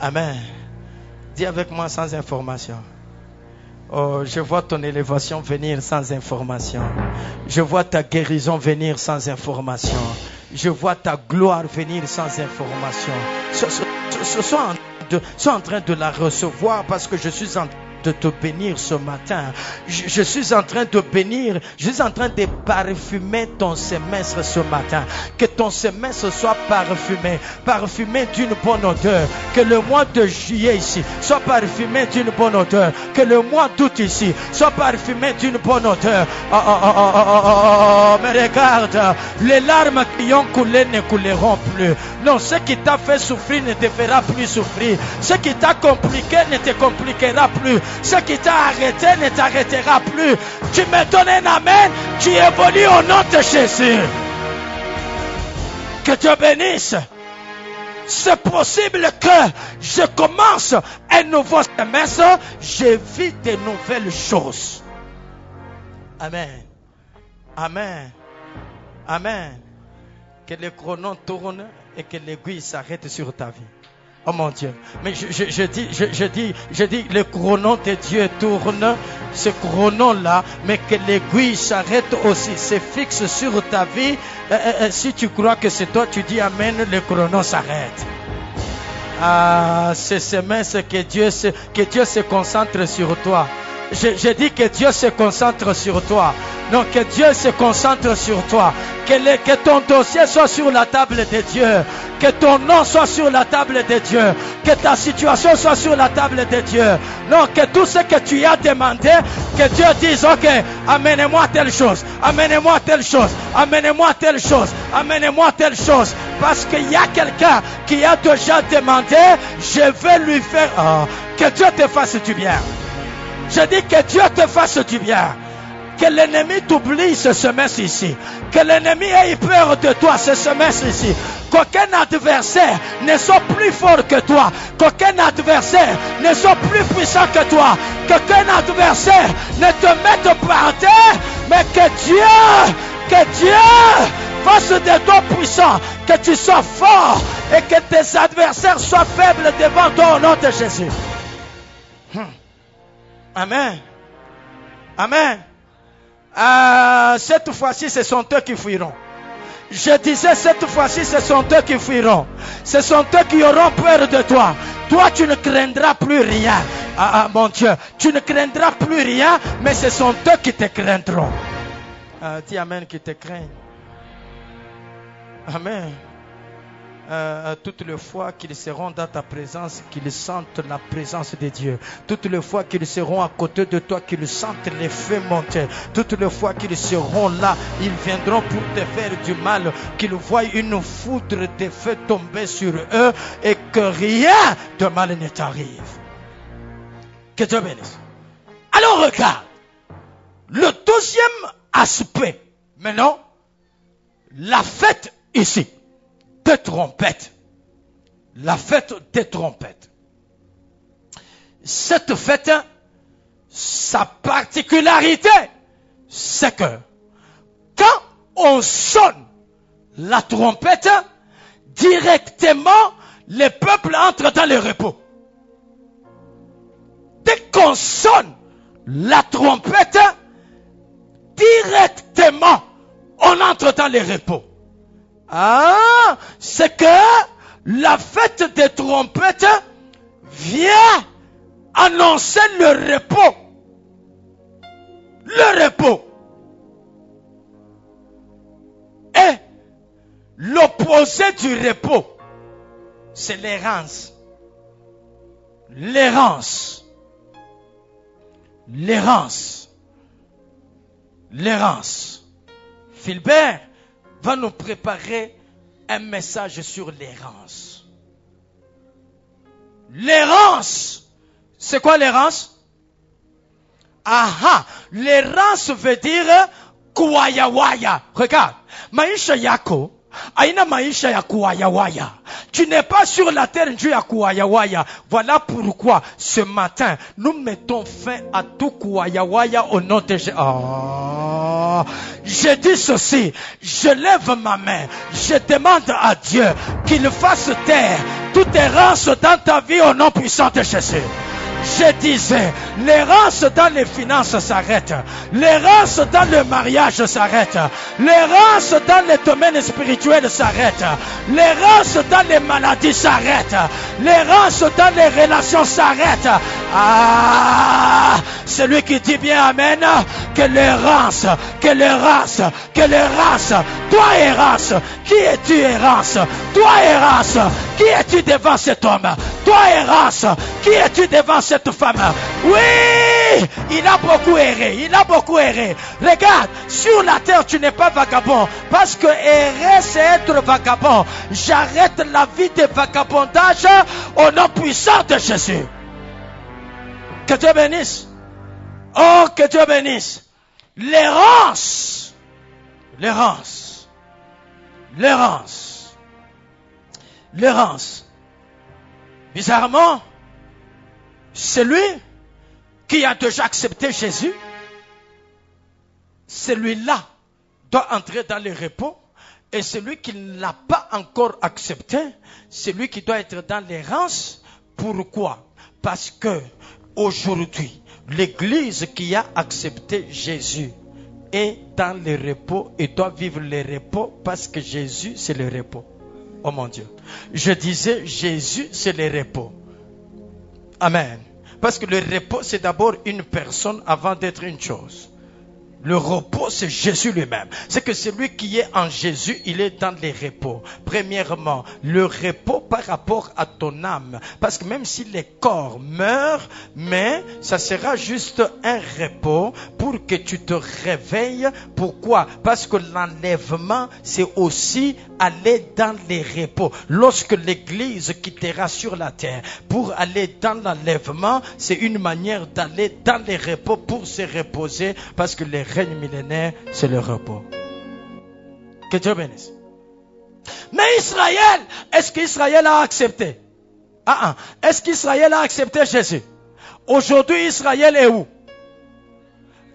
Amen. Dis avec moi, sans information. Oh, je vois ton élévation venir sans information. Je vois ta guérison venir sans information. Je vois ta gloire venir sans information. sois en train de la recevoir parce que je suis en train de te bénir ce matin. Je suis en train de bénir, je suis en train de parfumer ton semestre ce matin. Que ton semestre soit parfumé d'une bonne odeur. Que le mois de juillet ici soit parfumé d'une bonne odeur. Que le mois d'août ici soit parfumé d'une bonne odeur. Mais regarde, les larmes qui ont coulé ne couleront plus. Non, ce qui t'a fait souffrir ne te fera plus souffrir. Ce qui t'a compliqué ne te compliquera plus. Ce qui t'a arrêté ne t'arrêtera plus. Tu me donnes un amen, tu évolues au nom de Jésus. Que Dieu bénisse. C'est possible que je commence un nouveau semestre, je vis de nouvelles choses. Amen. Amen. Amen. Que le chrono tourne et que l'aiguille s'arrête sur ta vie. Oh mon Dieu. Mais je dis, le chrono de Dieu tourne, ce chrono-là, mais que l'aiguille s'arrête aussi, se fixe sur ta vie. Si tu crois que c'est toi, tu dis amen, le chrono s'arrête. Ce semestre que Dieu se concentre sur toi. Je dis que Dieu se concentre sur toi. Non, que Dieu se concentre sur toi. Que ton dossier soit sur la table de Dieu. Que ton nom soit sur la table de Dieu. Que ta situation soit sur la table de Dieu. Non, que tout ce que tu as demandé, que Dieu dise, ok, amenez-moi telle chose, amenez-moi telle chose, amenez-moi telle chose, amenez-moi telle chose. Parce qu'il y a quelqu'un qui a déjà demandé, je vais lui faire... que Dieu te fasse du bien. Je dis que Dieu te fasse du bien. Que l'ennemi t'oublie ce semestre ici. Que l'ennemi ait peur de toi ce semestre ici. Qu'aucun adversaire ne soit plus fort que toi. Qu'aucun adversaire ne soit plus puissant que toi. Qu'aucun adversaire ne te mette par terre. Mais que Dieu fasse de toi puissant. Que tu sois fort et que tes adversaires soient faibles devant toi au nom de Jésus. Amen. Amen. Cette fois-ci, ce sont eux qui fuiront. Je disais, cette fois-ci, ce sont eux qui fuiront. Ce sont eux qui auront peur de toi. Toi, tu ne craindras plus rien. Mon Dieu, tu ne craindras plus rien, mais ce sont eux qui te craindront. Dis amen, qui te craignent. Amen. Toutes les fois qu'ils seront dans ta présence, qu'ils sentent la présence de Dieu. Toutes les fois qu'ils seront à côté de toi, qu'ils sentent les feux monter. Toutes les fois qu'ils seront là, ils viendront pour te faire du mal. Qu'ils voient une foudre de feu tomber sur eux et que rien de mal ne t'arrive. Que Dieu bénisse. Alors regarde, le deuxième aspect, maintenant, la fête ici. Des trompettes. La fête des trompettes. Cette fête, sa particularité, c'est que quand on sonne la trompette, directement, le peuple entre dans le repos. Dès qu'on sonne la trompette, directement, on entre dans le repos. C'est que la fête des trompettes vient annoncer le repos. Le repos. Et l'opposé du repos, c'est l'errance. L'errance. L'errance. L'errance. Philbert va nous préparer un message sur l'errance. L'errance. C'est quoi l'errance? L'errance veut dire kuwayawaya. Regarde, maisha yako aina maisha ya kuwayawaya. Tu n'es pas sur la terre Dieu ya kuwayawaya. Voilà pourquoi ce matin nous mettons fin à tout kuwayawaya au nom de Jésus. Je dis ceci, je lève ma main, je demande à Dieu qu'il fasse taire toute errance dans ta vie au nom puissant de Jésus. Je disais, l'errance dans les finances s'arrête. L'errance dans le mariage s'arrête. L'errance dans les domaines spirituels s'arrête. L'errance dans les maladies s'arrête. L'errance dans les relations s'arrête. Ah, celui qui dit bien amen, que l'errance, toi errance, qui es-tu errance? Toi errance, qui es-tu devant cet homme? Toi errance, qui es-tu devant cette femme? Oui, il a beaucoup erré, Regarde, sur la terre tu n'es pas vagabond, parce que errer c'est être vagabond. J'arrête la vie de vagabondage au nom puissant de Jésus. Que Dieu bénisse. Oh, que Dieu bénisse. L'errance. Bizarrement, celui qui a déjà accepté Jésus, celui-là doit entrer dans le repos. Et celui qui ne l'a pas encore accepté, celui qui doit être dans l'errance. Pourquoi? Parce que aujourd'hui, l'église qui a accepté Jésus est dans le repos et doit vivre le repos parce que Jésus c'est le repos. Oh mon Dieu. Je disais Jésus c'est le repos. Amen. Parce que le repos c'est d'abord une personne avant d'être une chose. Le repos, c'est Jésus lui-même. C'est que celui qui est en Jésus, il est dans les repos. Premièrement, le repos par rapport à ton âme. Parce que même si les corps meurent, mais ça sera juste un repos pour que tu te réveilles. Pourquoi? Parce que l'enlèvement, c'est aussi aller dans les repos. Lorsque l'église quittera sur la terre pour aller dans l'enlèvement, c'est une manière d'aller dans les repos pour se reposer. Parce que les règne millénaire, c'est le repos. Que Dieu bénisse. Mais Israël, est-ce qu'Israël a accepté? Est-ce qu'Israël a accepté Jésus? Aujourd'hui, Israël est où?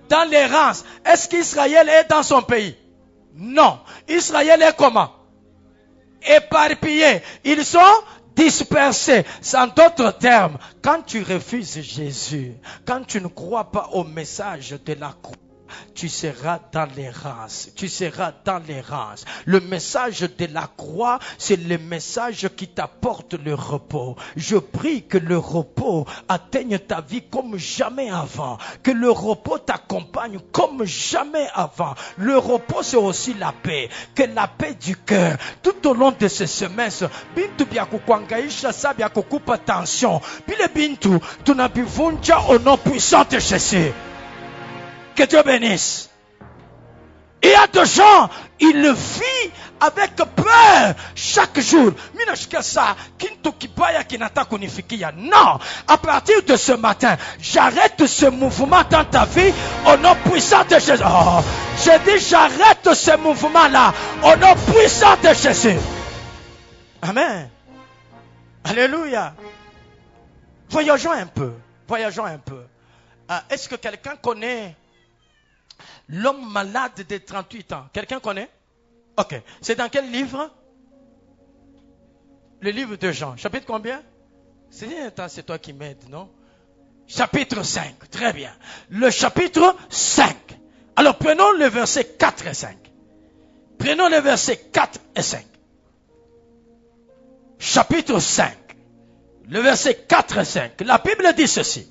Dans l'errance. Est-ce qu'Israël est dans son pays? Non. Israël est comment? Éparpillé. Ils sont dispersés. En d'autres termes, quand tu refuses Jésus, quand tu ne crois pas au message de la croix, tu seras dans l'errance. Le message de la croix, c'est le message qui t'apporte le repos. Je prie que le repos atteigne ta vie comme jamais avant. Que le repos t'accompagne comme jamais avant. Le repos, c'est aussi la paix. Que la paix du cœur, tout au long de ces semestres, bintu bya kukwangaisha sa bya kukupa tension. Bile bintu, tunabivunja au nom puissant de Jésus. Que Dieu bénisse. Il y a des gens, ils le vivent avec peur chaque jour. Non, à partir de ce matin, j'arrête ce mouvement dans ta vie au nom puissant de Jésus. Oh, je dis j'arrête ce mouvement-là au nom puissant de Jésus. Amen. Alléluia. Voyageons un peu. Est-ce que quelqu'un connaît l'homme malade de 38 ans? Quelqu'un connaît? Ok. C'est dans quel livre? Le livre de Jean. Chapitre combien? C'est toi qui m'aides, non? Chapitre 5. Très bien. Le chapitre 5. Alors prenons le verset 4 et 5. Prenons le verset 4 et 5. Chapitre 5. Le verset 4 et 5. La Bible dit ceci.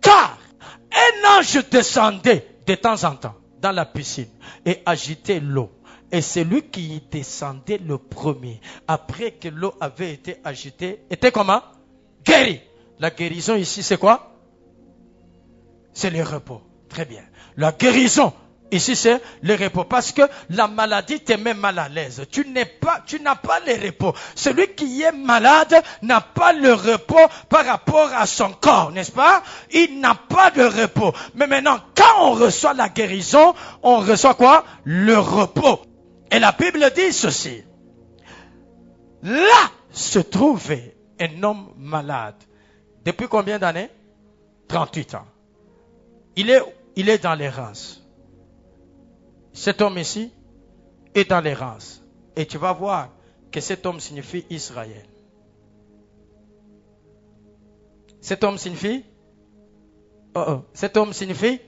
Car un ange descendait de temps en temps dans la piscine et agitait l'eau. Et celui qui y descendait le premier, après que l'eau avait été agitée, était comment? Guéri. La guérison ici, c'est quoi? C'est le repos. Très bien. La guérison ici, c'est le repos. Parce que la maladie te met mal à l'aise. Tu n'as pas le repos. Celui qui est malade n'a pas le repos par rapport à son corps, n'est-ce pas? Il n'a pas de repos. Mais maintenant, quand on reçoit la guérison, on reçoit quoi? Le repos. Et la Bible dit ceci. Là se trouvait un homme malade. Depuis combien d'années? 38 ans. Il est dans l'errance. Cet homme ici est dans l'errance. Et tu vas voir que cet homme signifie Israël. Cet homme signifie Cet homme signifie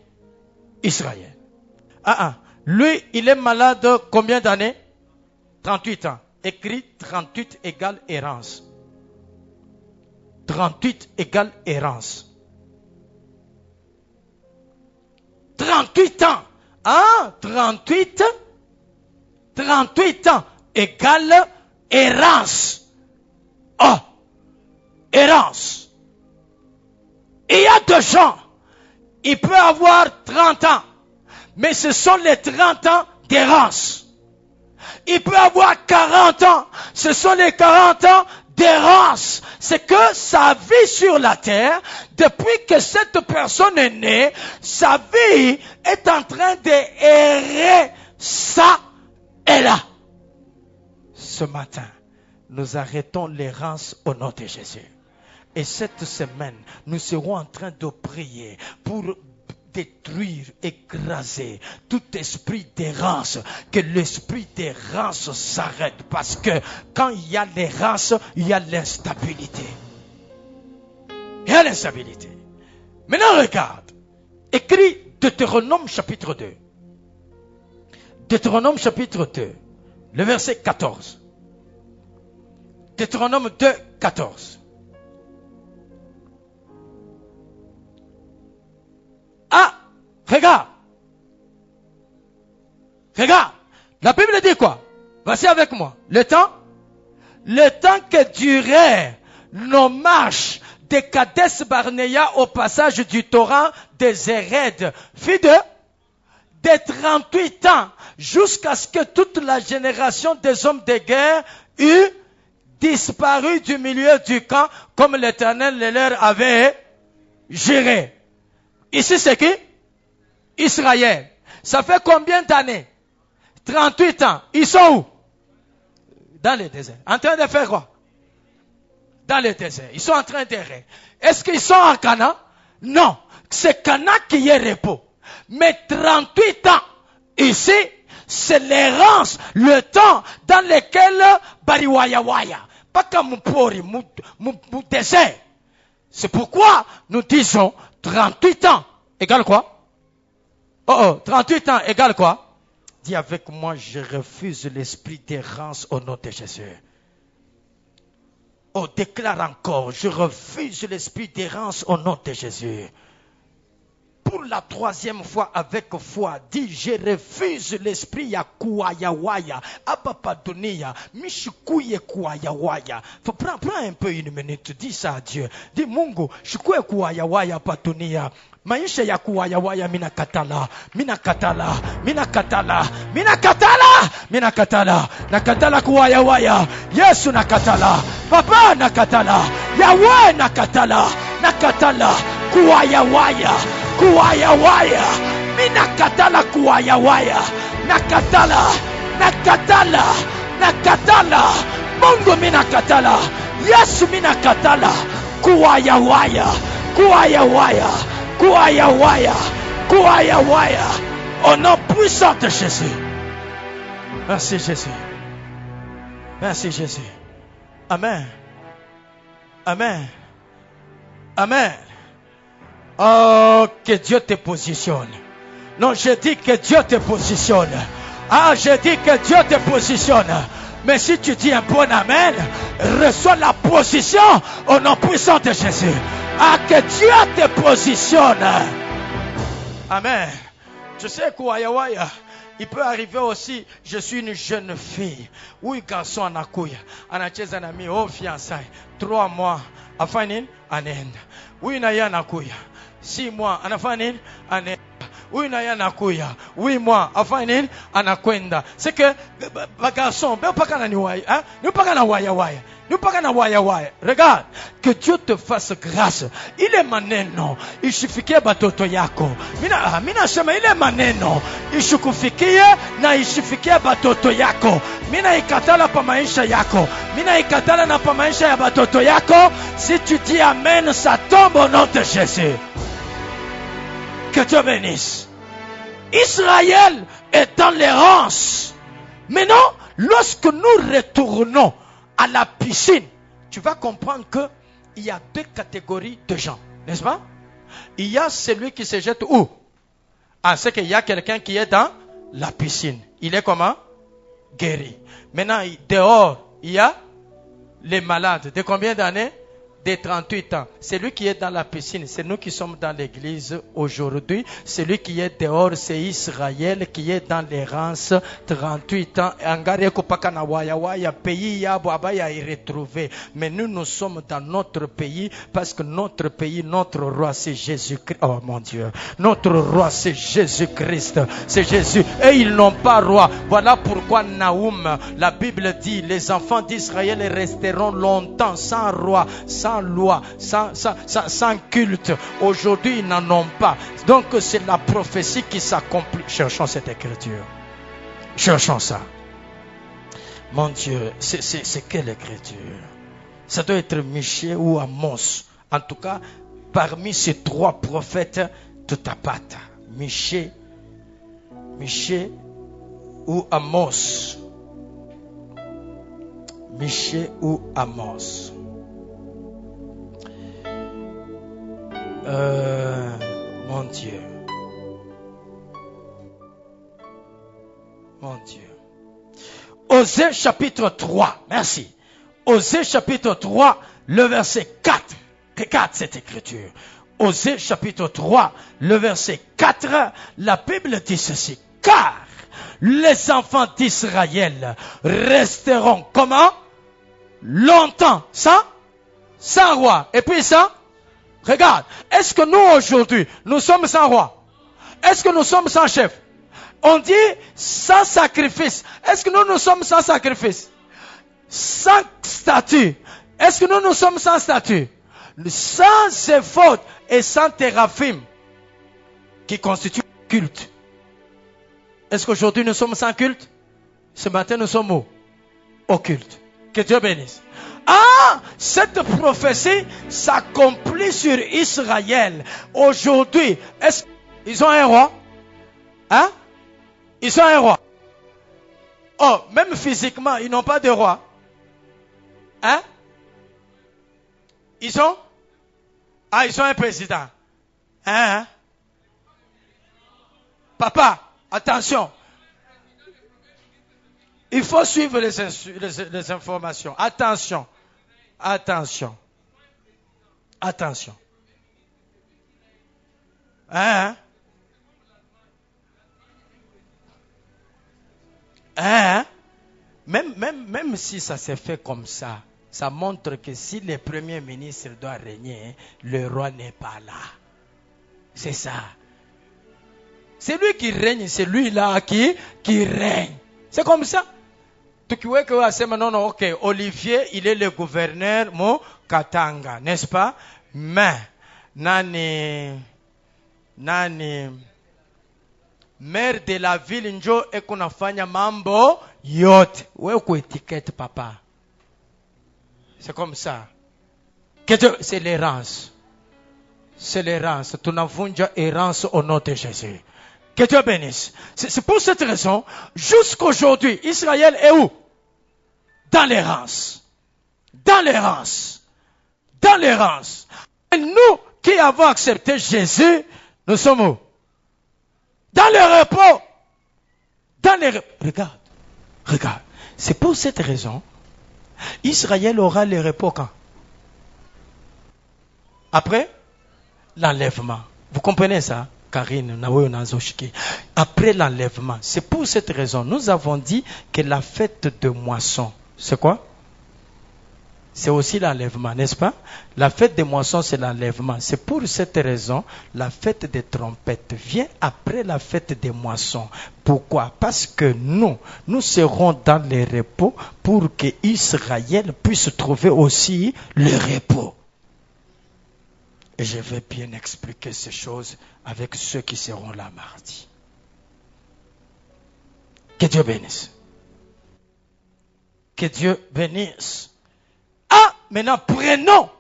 Israël. Lui, il est malade combien d'années? 38 ans. Écrit 38 égale errance. 38 égale errance. 38 ans. 38 ans égale errance. Errance. Il y a des gens, il peut avoir 30 ans, mais ce sont les 30 ans d'errance. Il peut avoir 40 ans, ce sont les 40 ans d'errance. C'est que sa vie sur la terre, depuis que cette personne est née, sa vie est en train d'errer ça et là. Ce matin, nous arrêtons l'errance au nom de Jésus. Et cette semaine, nous serons en train de prier pour détruire, écraser tout esprit d'errance, que l'esprit d'errance s'arrête, parce que quand il y a l'errance, il y a l'instabilité. Il y a l'instabilité. Maintenant regarde, écrit Deutéronome chapitre 2. Deutéronome chapitre 2, le verset 14. Deutéronome 2, 14. Regarde. Regarde. La Bible dit quoi? Voici avec moi. Le temps que durait nos marches de Kadesh Barnea au passage du torrent des Zéred fut de 38 ans jusqu'à ce que toute la génération des hommes de guerre eût disparu du milieu du camp comme l'Éternel le leur avait juré. Ici c'est qui? Israël. Ça fait combien d'années? 38 ans. Ils sont où? Dans le désert. En train de faire quoi? Dans le désert. Ils sont en train d'errer. Est-ce qu'ils sont en Canaan? Non. C'est Canaan qui est repos. Mais 38 ans, ici, c'est l'errance, le temps dans lequel bariwayawaya. Pas comme Moupori, mon désert. C'est pourquoi nous disons 38 ans égale quoi? 38 ans égale quoi? Dis avec moi, je refuse l'esprit d'errance au nom de Jésus. Déclare encore, je refuse l'esprit d'errance au nom de Jésus. Pour la troisième fois avec foi, dis, je refuse l'esprit ya kuayawaya, abapadonia, mishikuye kuayawaya. Prends un peu une minute, dis ça à Dieu. Dis, Mungu, shikuye kuayawaya patonia. Maisha ya kuwayawaya minakatala nakatala kuwayawaya. Yesu nakatala, Papa nakatala, Yahweh nakatala kuwayawaya minakatala kuwayawaya nakatala Mungu minakatala, Yesu minakatala kuwayawaya au nom puissant de Jésus. Merci Jésus. Merci Jésus. Amen. Amen. Amen. Oh, que Dieu te positionne. Non, je dis que Dieu te positionne. Je dis que Dieu te positionne. Mais si tu dis un bon amen, reçois la position au nom puissant de Jésus. Que Dieu te positionne. Amen. Je sais qu'Ouayawaya, il peut arriver aussi, je suis une jeune fille. Oui, garçon en akouya. Anacheza na mi, fiançailles. 3 mois. Afanin, anenda. Oui, naya nakuya. 6 mois. Anafanin, anenda. Oui, naya nakuya. 8 mois. Afanin, anakwenda. C'est que, garçon, ben pas kana ni waya, nous pas kana waya. Nous pas kana waya. Regarde, que Dieu te fasse grâce. Il est maneno, ishifikie batoto yako. Mina shema ile maneno, ishukufikie na ishifikie batoto yako. Mina ikatala pa maisha yako. Mina ikatala na pa maisha ya batoto yako. Si tu dis amen, ça tombe au nom de Jésus. Que Dieu bénisse. Israël est dans l'errance. Maintenant, lorsque nous retournons à la piscine, tu vas comprendre que il y a 2 catégories de gens, n'est-ce pas? Il y a celui qui se jette où? Ah, c'est qu'il y a quelqu'un qui est dans la piscine. Il est comment? Guéri. Maintenant, dehors, il y a les malades. De combien d'années? De 38 ans. Celui qui est dans la piscine, c'est nous qui sommes dans l'église aujourd'hui. Celui qui est dehors, c'est Israël qui est dans l'errance, 38 ans. Pays ya retrouvé. Mais nous sommes dans notre pays parce que notre pays, notre roi, c'est Jésus-Christ. Oh mon Dieu. Notre roi, c'est Jésus-Christ. C'est Jésus. Et ils n'ont pas roi. Voilà pourquoi Naoum, la Bible dit, les enfants d'Israël resteront longtemps sans roi, sans loi, sans culte. Aujourd'hui, ils n'en ont pas. Donc, c'est la prophétie qui s'accomplit. Cherchons cette écriture. Cherchons ça. Mon Dieu, c'est quelle écriture? Ça doit être Michée ou Amos. En tout cas, parmi ces trois prophètes de Tapata. Michée ou Amos. Michée ou Amos. Mon Dieu. Mon Dieu. Osée chapitre 3. Merci. Osée chapitre 3, le verset 4. Regarde cette écriture. Osée chapitre 3, le verset 4. La Bible dit ceci. Car les enfants d'Israël resteront comment? Longtemps. Sans roi. Et puis ça? Regarde, est-ce que nous aujourd'hui, nous sommes sans roi? Est-ce que nous sommes sans chef? On dit sans sacrifice. Est-ce que nous sommes sans sacrifice? Sans statut. Est-ce que nous sommes sans statut? Sans éphod et sans téraphim qui constituent le culte. Est-ce qu'aujourd'hui nous sommes sans culte? Ce matin nous sommes où? Au culte. Que Dieu bénisse. Ah, cette prophétie s'accomplit sur Israël. Aujourd'hui, est-ce qu'ils ont un roi? Hein? Ils ont un roi. Oh, même physiquement, ils n'ont pas de roi. Hein? Ils ont un président. Hein? Papa, attention. Il faut suivre les informations. Attention. Attention. Hein? Même si ça s'est fait comme ça, ça montre que si le premier ministre doit régner, le roi n'est pas là. C'est ça. C'est lui qui règne, c'est lui-là qui règne. C'est comme ça. Non, ok, Olivier, il est le gouverneur, mon Katanga, n'est-ce pas? Mais, Nani, maire de la ville njo ekunafanya mambo yote. Wewe kwa étiquette papa. C'est comme ça. C'est l'errance. C'est l'errance. Tunavunja errance au nom de Jésus. Que Dieu bénisse. C'est pour cette raison, jusqu'aujourd'hui, Israël est où? Dans l'errance. Dans l'errance. Dans l'errance. Et nous qui avons accepté Jésus, nous sommes où? Dans le repos. Dans le repos. Regarde. C'est pour cette raison, Israël aura le repos quand? Après l'enlèvement. Vous comprenez ça? Karine, après l'enlèvement. C'est pour cette raison, nous avons dit que la fête de moisson, c'est quoi? C'est aussi l'enlèvement, n'est-ce pas? La fête des moissons, c'est l'enlèvement. C'est pour cette raison, la fête des trompettes vient après la fête des moissons. Pourquoi? Parce que nous serons dans le repos pour que Israël puisse trouver aussi le repos. Et je vais bien expliquer ces choses avec ceux qui seront là mardi. Que Dieu bénisse. Que Dieu bénisse. Ah, maintenant prenons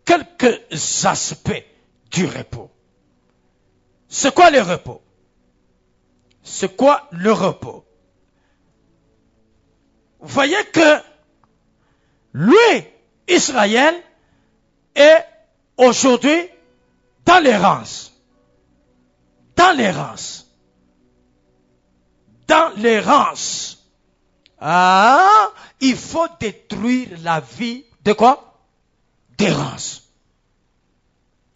quelques aspects du repos. C'est quoi le repos? C'est quoi le repos? Vous voyez que lui, Israël, est aujourd'hui dans l'errance. Dans l'errance. Dans l'errance. Ah, il faut détruire la vie de quoi? D'errance.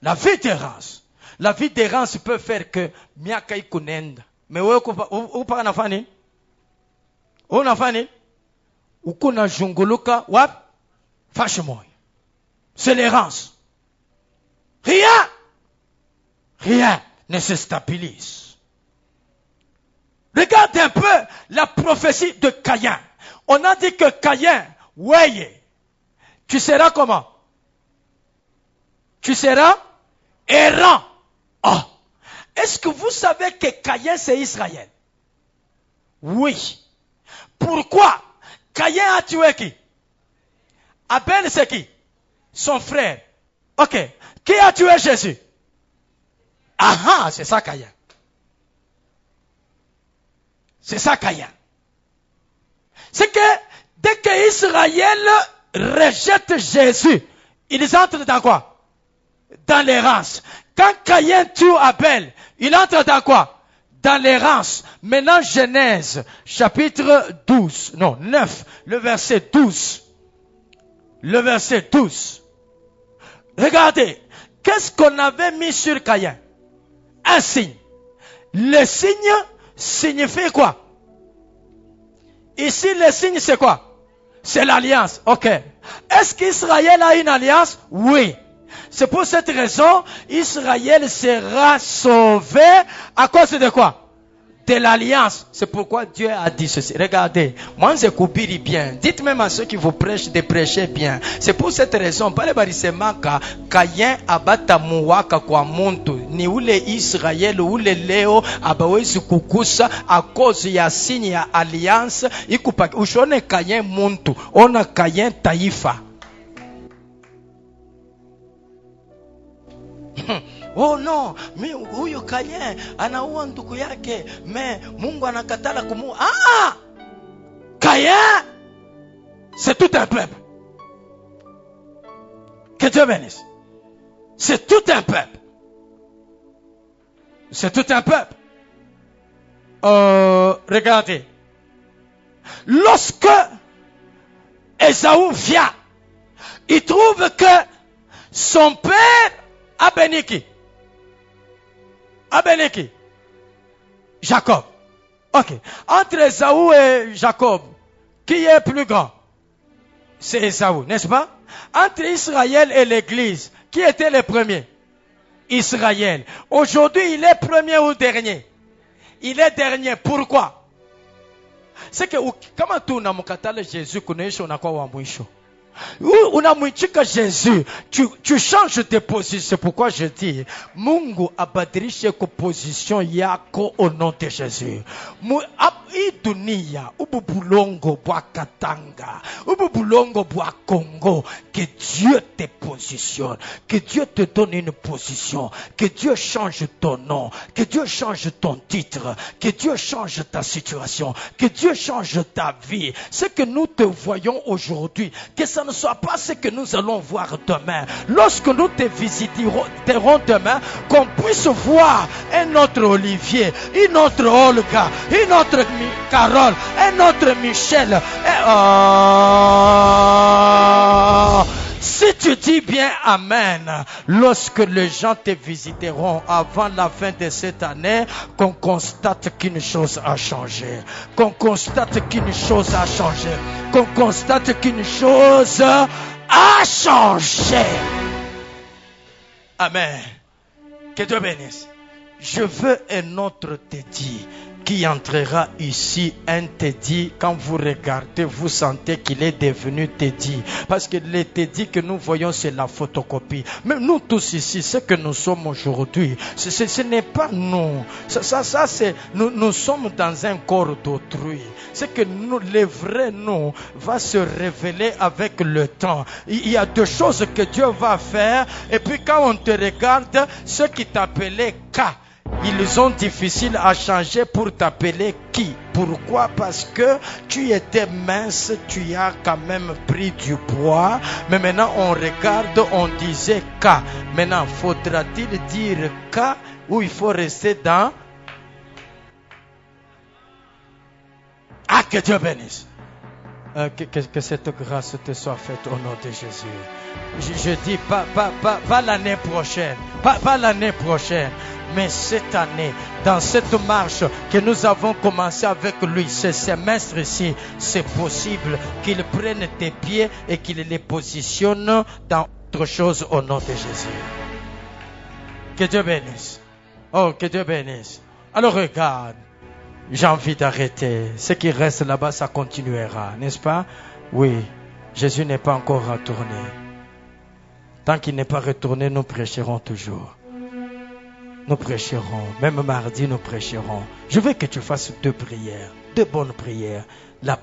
La vie d'errance. La vie d'errance peut faire que miaka ikunenda. Mais où pas na fani? Où na fani? Où kuna junguluka wap? Fâche-moi. C'est l'errance. Rien ne se stabilise. Regarde un peu la prophétie de Caïn. On a dit que Caïn, ouais, tu seras comment? Tu seras errant. Oh. Est-ce que vous savez que Caïn c'est Israël? Oui. Pourquoi? Caïn a tué qui? Abel c'est qui? Son frère. Ok. Qui a tué Jésus? Ah, c'est ça Caïn. C'est ça Caïn. C'est que dès que Israël rejette Jésus, ils entrent dans quoi? Dans l'errance. Quand Caïn tue Abel, il entre dans quoi? Dans l'errance. Maintenant, Genèse, chapitre 12, non, 9, le verset 12. Le verset 12. Regardez, qu'est-ce qu'on avait mis sur Caïn? Un signe. Le signe signifie quoi? Ici, le signe, c'est quoi? C'est l'alliance. Ok. Est-ce qu'Israël a une alliance? Oui. C'est pour cette raison, Israël sera sauvé à cause de quoi? De l'alliance. C'est pourquoi Dieu a dit ceci. Regardez, moi je coupiri bien. Dites même à ceux qui vous prêchent de prêcher bien. C'est pour cette raison, pale barisemaka Caïn abata muwaka kwa muntu ni ule Israël ule leo abawezi kukusa à cause ya signe ya alliance ikupaki. Ushone Caïn muntu, ona Caïn taifa. Oh non, huyo Caïn anaua ndugu yake, mais Mungu anakatala kumua. Ah! Caïn, c'est tout un peuple. Que Dieu bénisse. C'est tout un peuple. C'est tout un peuple. Regardez. Lorsque Ésaü vient, il trouve que son père a béni qui? A béni qui? Jacob. Ok. Entre Ésaü et Jacob, qui est plus grand? C'est Ésaü, n'est-ce pas? Entre Israël et l'Église, qui était le premier? Israël. Aujourd'hui, il est premier ou dernier? Il est dernier. Pourquoi? C'est que, comment tu n'as pas Jésus connaît on a quoi wa mwisho? Unamwichika Jésus, tu changes de position. C'est pourquoi je dis, Mungu abadilishe ko position yako au nom de Jésus. Hii dunia, ububulongo bwa Katanga, ububulongo bwa Congo, que Dieu te positionne, que Dieu te donne une position, que Dieu change ton nom, que Dieu change ton titre, que Dieu change ta situation, que Dieu change ta vie. Ce que nous te voyons aujourd'hui, que ça ne soit pas ce que nous allons voir demain. Lorsque nous te visiterons demain, qu'on puisse voir un autre Olivier, une autre Olga, une autre Carole, un autre Michel. Si tu dis bien Amen, lorsque les gens te visiteront avant la fin de cette année, qu'on constate qu'une chose a changé, qu'on constate qu'une chose a changé, qu'on constate qu'une chose a changé. Amen. Que Dieu bénisse. Je veux un autre Teddy qui entrera ici, un Teddy. Quand vous regardez, vous sentez qu'il est devenu Teddy. Parce que les Teddy que nous voyons, c'est la photocopie. Mais nous tous ici, ce que nous sommes aujourd'hui, ce n'est pas nous. Ça c'est, nous sommes dans un corps d'autrui. C'est que nous, les vrais nous, va se révéler avec le temps. Il y a deux choses que Dieu va faire. Et puis quand on te regarde, ceux qui t'appelaient K, ils ont difficile à changer pour t'appeler qui? Pourquoi? Parce que tu étais mince, tu as quand même pris du poids. Mais maintenant, on regarde, on disait K. Maintenant, faudra-t-il dire K ou il faut rester dans... Ah, que Dieu bénisse. Que cette grâce te soit faite au nom de Jésus. Je dis pas l'année prochaine, pas l'année prochaine, mais cette année, dans cette marche que nous avons commencé avec lui, ce semestre ici, c'est possible qu'il prenne tes pieds et qu'il les positionne dans autre chose au nom de Jésus. Que Dieu bénisse. Oh, que Dieu bénisse. Alors regarde. J'ai envie d'arrêter. Ce qui reste là-bas, ça continuera, n'est-ce pas? Oui, Jésus n'est pas encore retourné. Tant qu'il n'est pas retourné, nous prêcherons toujours. Nous prêcherons. Même mardi, nous prêcherons. Je veux que tu fasses 2 prières. 2 bonnes prières. La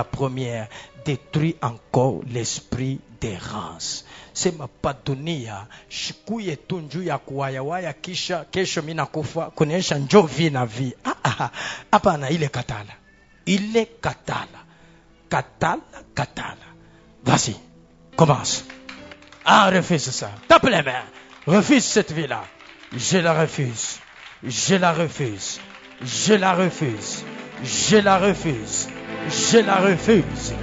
première, détruis encore l'esprit d'errance. Sema padunia shikuye tunju ya kuwayawaya kisha kesho mimi nakufa kuonyesha njoo vi na vi. Hapana, ile katala. Ile katala. Vas-y, commence. Refuse ça. Tape les mains. Refuse cette vie-là. Je la refuse. Je la refuse. Je la refuse. Je la refuse. Je la refuse.